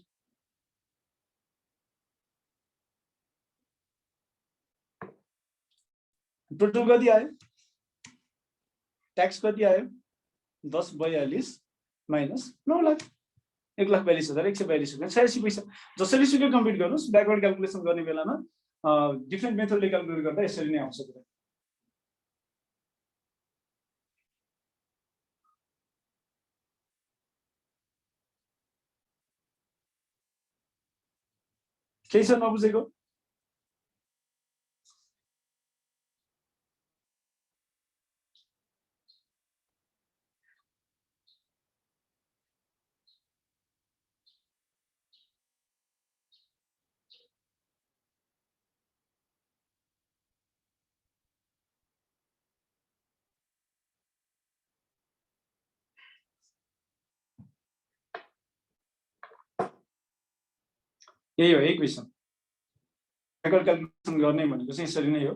टोटल कति आयो, ट्याक्स कति आयो 10,42 माइनस 9 लाख 1,42,142 रुपैयाँ 86 पैसा। जसरी सुकै कम्प्युट गर्नुस्, ब्याकवर्ड क्याल्कुलेसन गर्ने बेलामा डिफ्रेन्ट मेथडले क्याल्कुलेट गर्दा यसरी नै आउँछ कुरा। केही छ नबुझेको? यही हो, यही क्वेसन। रेकर्ड क्यालकुलेसन गर्ने भनेको चाहिँ यसरी नै हो।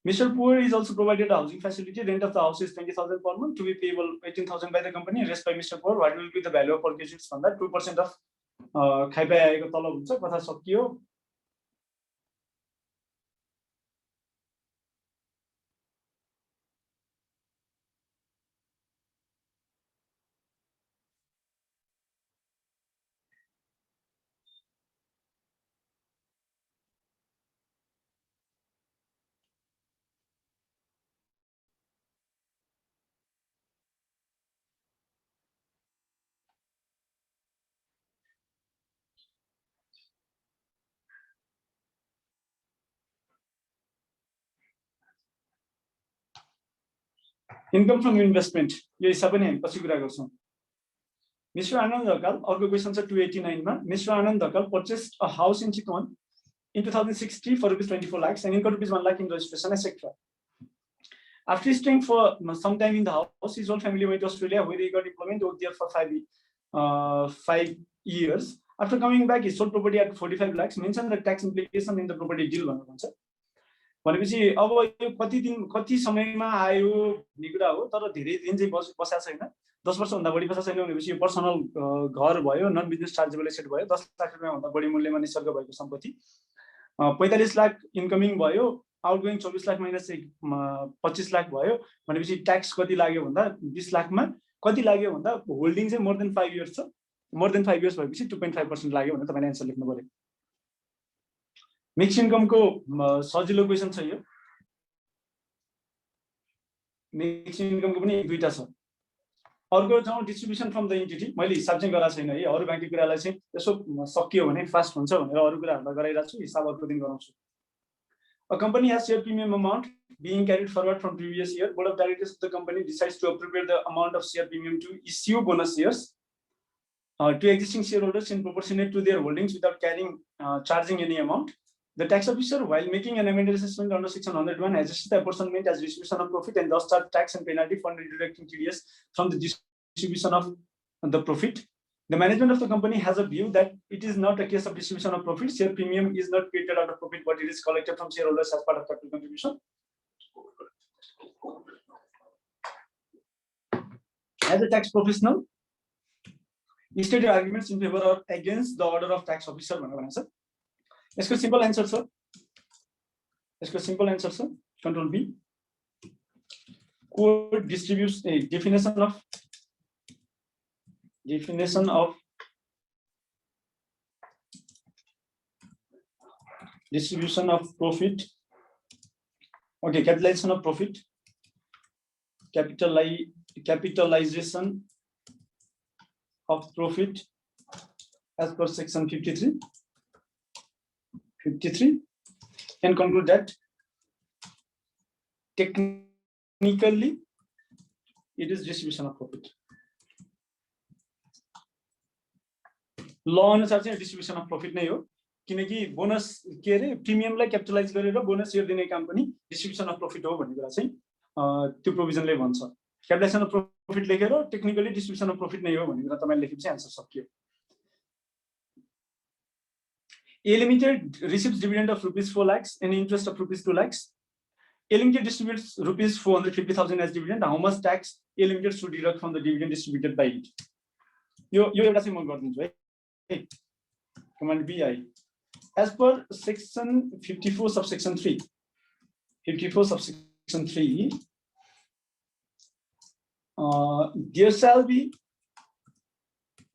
Mr. Poor is also provided a housing facility. Rent of the house is 20,000 per month to be payable 18,000 by the company. Rest by Mr. Poor. What will be the value of purchases from that? 2% of खाइपाइ आएको तलब हुन्छ। कथा सकियो। इनकम फ्रम इन्भेस्टमेन्ट यो हिसाब पनि हामी पछि कुरा गर्छौं। मिस्टर आनन्द ढकाल, अर्को क्वेसन छ 289 मा। Mister Anand Dhakal purchased a house in Chittagong in 2060 for rupees 24 lakhs and income rupees 1 lakh in registration, etc. After staying for some time in the house, his whole family went to Australia where he got employment, worked there for 5 years. After coming back, he sold property at 45 lakhs. Mention the tax implication in the property deal भनेर भन्छ। भनेपछि अब यो कति दिन कति समयमा आयो भन्ने कुरा हो, तर धेरै दिन चाहिँ बसेको छैन। 10 वर्ष भन्दा बढी बसेको छैन भनेपछि यो पर्सनल घर भयो, नन बिजनेस चार्जेबल एसेट भयो। 10 लाख रुपैयाँ भन्दा बढी मूल्यमा निसर्ग भएको सम्पत्ति। 45 लाख इन्कमिङ भयो, आउटगोइङ 24 लाख माइनस 25 लाख भयो। भनेपछि ट्याक्स कति लाग्यो भन्दा 20 लाखमा कति लाग्यो भन्दा होल्डिङ चाहिँ मोर देन 5 इयर्स छ। मोर देन 5 इयर्स भएपछि 2.5% लाग्यो भनेर तपाईले आन्सर लेख्नु पर्यो। मिक्स इन्कमको सजिलो क्वेसन छ यो। मिक्स इन्कमको पनि दुईटा छ। अर्को चाहिँ डिस्ट्रिब्युसन फ्रम द एन्टिटी। मैले हिसाब चाहिँ गराएको छैन है, अरु बाँकी कुरालाई चाहिँ यसो सकियो भने फास्ट हुन्छ भनेर अरु कुराहरुलाई गराइराछु, हिसाब अर्को दिन गराउँछु। A company has share premium amount being carried forward from previous year. Board of directors of the company decides to appropriate the amount of share premium to issue bonus shares to existing shareholders in proportionate to their holdings without charging any amount. The tax officer, while making an amended assessment under section 101, adjusts the apportionment as distribution of profit and thus charge tax and penalty for deducting TDS from the distribution of the profit. The management of the company has a view that it is not a case of distribution of profit. Share premium is not created out of profit, but it is collected from shareholders as part of capital contribution. As a tax professional, state your arguments in favor or against the order of tax officer. यसको सिम्पल आन्सर छ। यसको सिम्पल आन्सर छ control B. Code distribution definition of distribution of profit. Okay, capitalization of profit. Capitalization of profit as per section 53 and conclude that technically it is distribution of profit. Law अनुसार चाहिँ distribution of profit नै हो, किनकि बोनस के अरे प्रिमियमलाई क्यापिटलाइज गरेर बोनस शेयर दिने काम पनि distribution of profit हो भन्ने कुरा चाहिँ त्यो प्रोभिजनले भन्छ। क्यापिटलाइजेसन अफ प्रॉफिट लेखेर टेक्निकली डिस्ट्रिब्युसन अफ प्रॉफिट नै हो भन्ने कुरा तपाईले लेखेपछि आन्सर सकियो। A Limited receives dividend of rupees 4 lakhs and interest of rupees 2 lakhs. A Limited distributes rupees 450,000 as dividend. How much tax A Limited should deduct from the dividend distributed by it? यो एउटा चाहिँ म गर्दिन्छु है। Command BI. As per section 54 subsection 3. 54 subsection 3. There shall be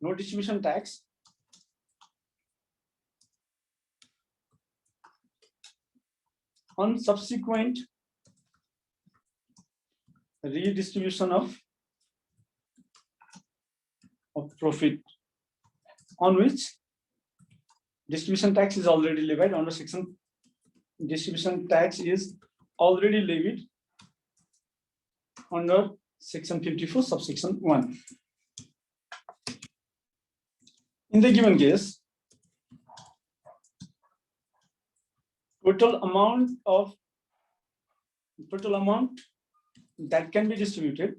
no distribution tax on subsequent redistribution of profit on which distribution tax is already levied under section. Distribution tax is already levied under section 54 subsection 1. In the given case, total amount that can be distributed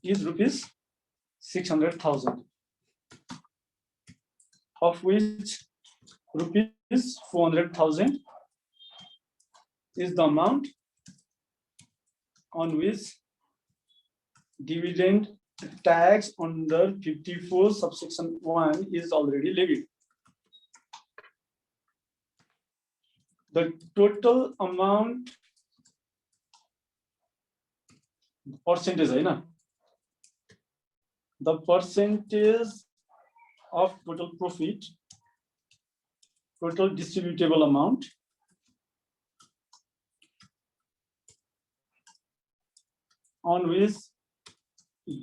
is rupees 600,000, of which rupees 400,000 is the amount on which dividend tax under 54 subsection 1 is already levied. The total amount percentage, the percentage of total profit, total distributable amount on which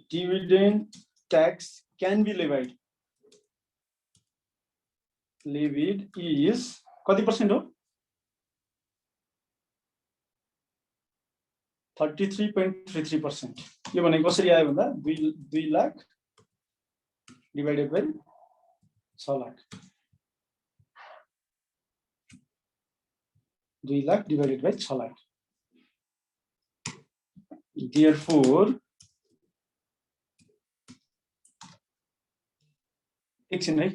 dividend tax can be levied is कति percent हो? 33.33%. यो भनेको कसरी आयो भन्दा 2 lakh divided by 6 lakh. 2 lakh divided by 6 lakh. Therefore, एकछिन है.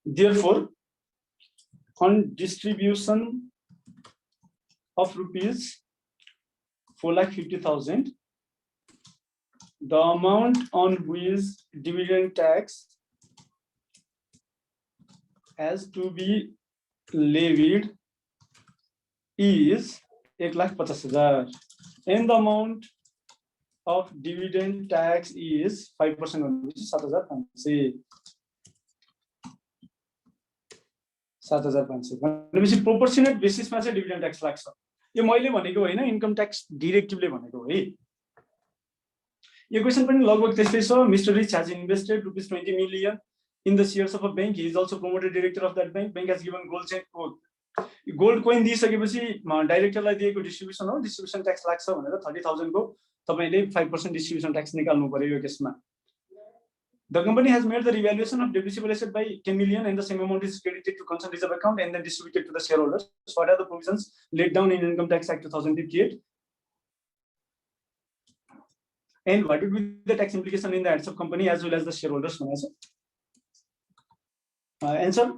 Therefore, on distribution of rupees 4,50,000, the amount on which dividend tax has to be levied is 1,50,000, and the amount of dividend tax is 5%, which is 7,500. 7,500 भनेपछि प्रोपोर्सनेट बेसिसमा चाहिँ डिभिडेन्ड ट्याक्स लाग्छ. यो मैले भनेको होइन, इन्कम ट्याक्स डिरेक्टिभले भनेको हो है. यो क्वेशन पनि लगभग त्यस्तै छ. Mister rich has invested rupees 20 million in the shares of a bank. He is also promoted director of that bank. Bank has given gold chain gold coin दिइसकेपछि डाइरेक्टरलाई दिएको डिस्ट्रिब्युसन हो, डिस्ट्रिब्युसन ट्याक्स लाग्छ भनेर 30,000 को तपाईले 5% डिस्ट्रिब्युसन ट्याक्स निकाल्नु पर्यो यो केसमा. The company has made the revaluation of depreciable asset by 10 million and the same amount is credited to concerned reserve account and then distributed to the shareholders. So what are the provisions laid down in Income Tax Act 2058? And what would be the tax implication in the hands of company as well as the shareholders? Answer.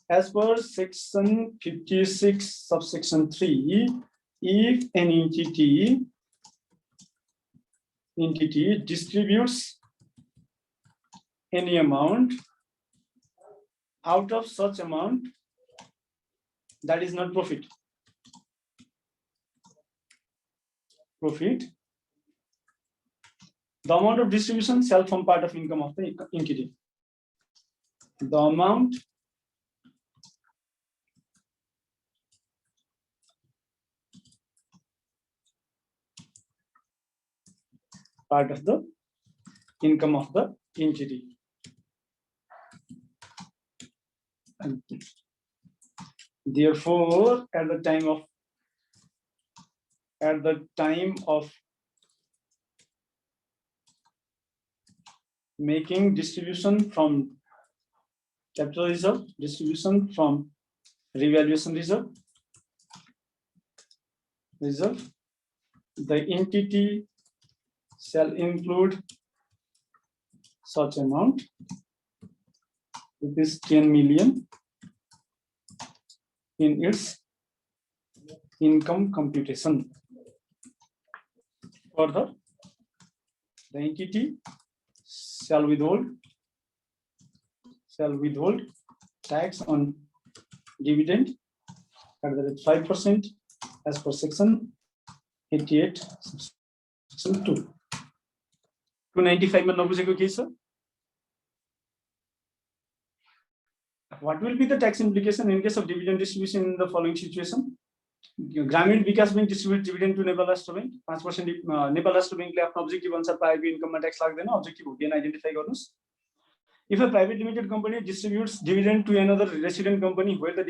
As per section 56 subsection 3, if an entity distributes any amount out of such amount that is not profit, the amount of distribution shall form part of income of the entity. The amount part of the income of the entity. And therefore, at the time of making distribution from capital reserve, distribution from revaluation reserve, the entity shall include such amount, rupees 10 million, in its income computation. Further, the entity shall withhold tax on dividend at the rate 5% as per section 88 section 2. 295 मा नबुझेको के छ? What will be the tax implication in case of dividend distribution in the following situation? ग्रामीण विकास Bank distribute dividend to Nepal Rastra Bank 5% Nepal राष्ट्र बैंकले आफ्नो अब्जेक्टिभ अनुसार पाएको इन्कममा ट्याक्स लाग्दैन, अब्जेक्टिभ हो कि आइडेन्टिफाई गर्नुस्। If a private limited company distributes dividend to another resident company where the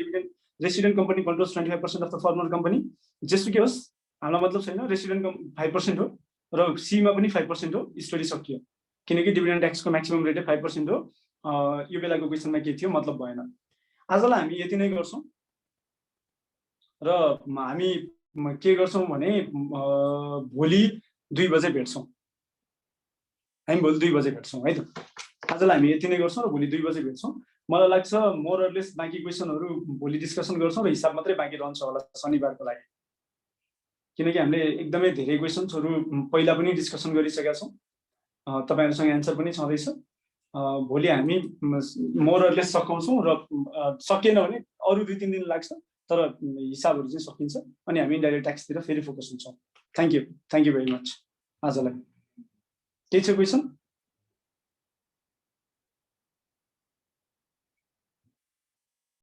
resident company controls 25% of the former company, जस्तो के होस् हामीलाई मतलब छैन, रेसिडेन्ट 5% हो र सी मा पनि 5% हो, स्टोरी सकियो किनकि डिभिडेन्ड ट्याक्सको म्याक्सिमम रेट 5% हो। यो बेलाको क्वेशनमा के थियो मतलब भएन। आजलाई हामी यति नै गर्छौं र हामी के गर्छौं भने भोलि 2 बजे भेट्छौं। हामी भोलि 2 बजे भेट्छौं है त। आजलाई हामी यति नै गर्छौं र भोलि 2 बजे भेट्छौं। मलाई लाग्छ मोर अर लेस बाँकी क्वेशनहरु भोलि डिस्कसन गर्छौं र हिसाब मात्रै बाँकी रहन्छ होला शनिबारको लागि, किनकि हामीले एकदमै धेरै क्वेशन्सहरु पहिला पनि डिस्कसन गरिसकेका छौं। तपाईहरुसँग आन्सर पनि छँदैछ। भोलि हामी मोर अर लेस सकाउँछौं र सकिएन भने अरु 2-3 दिन लाग्छ, तर हिसाबहरु चाहिँ सकिन्छ अनि हामी इन्डाइरेक्ट ट्याक्सतिर फेरि फोकस हुन्छौं। Thank you very much. आजलाई के छ क्वेशन?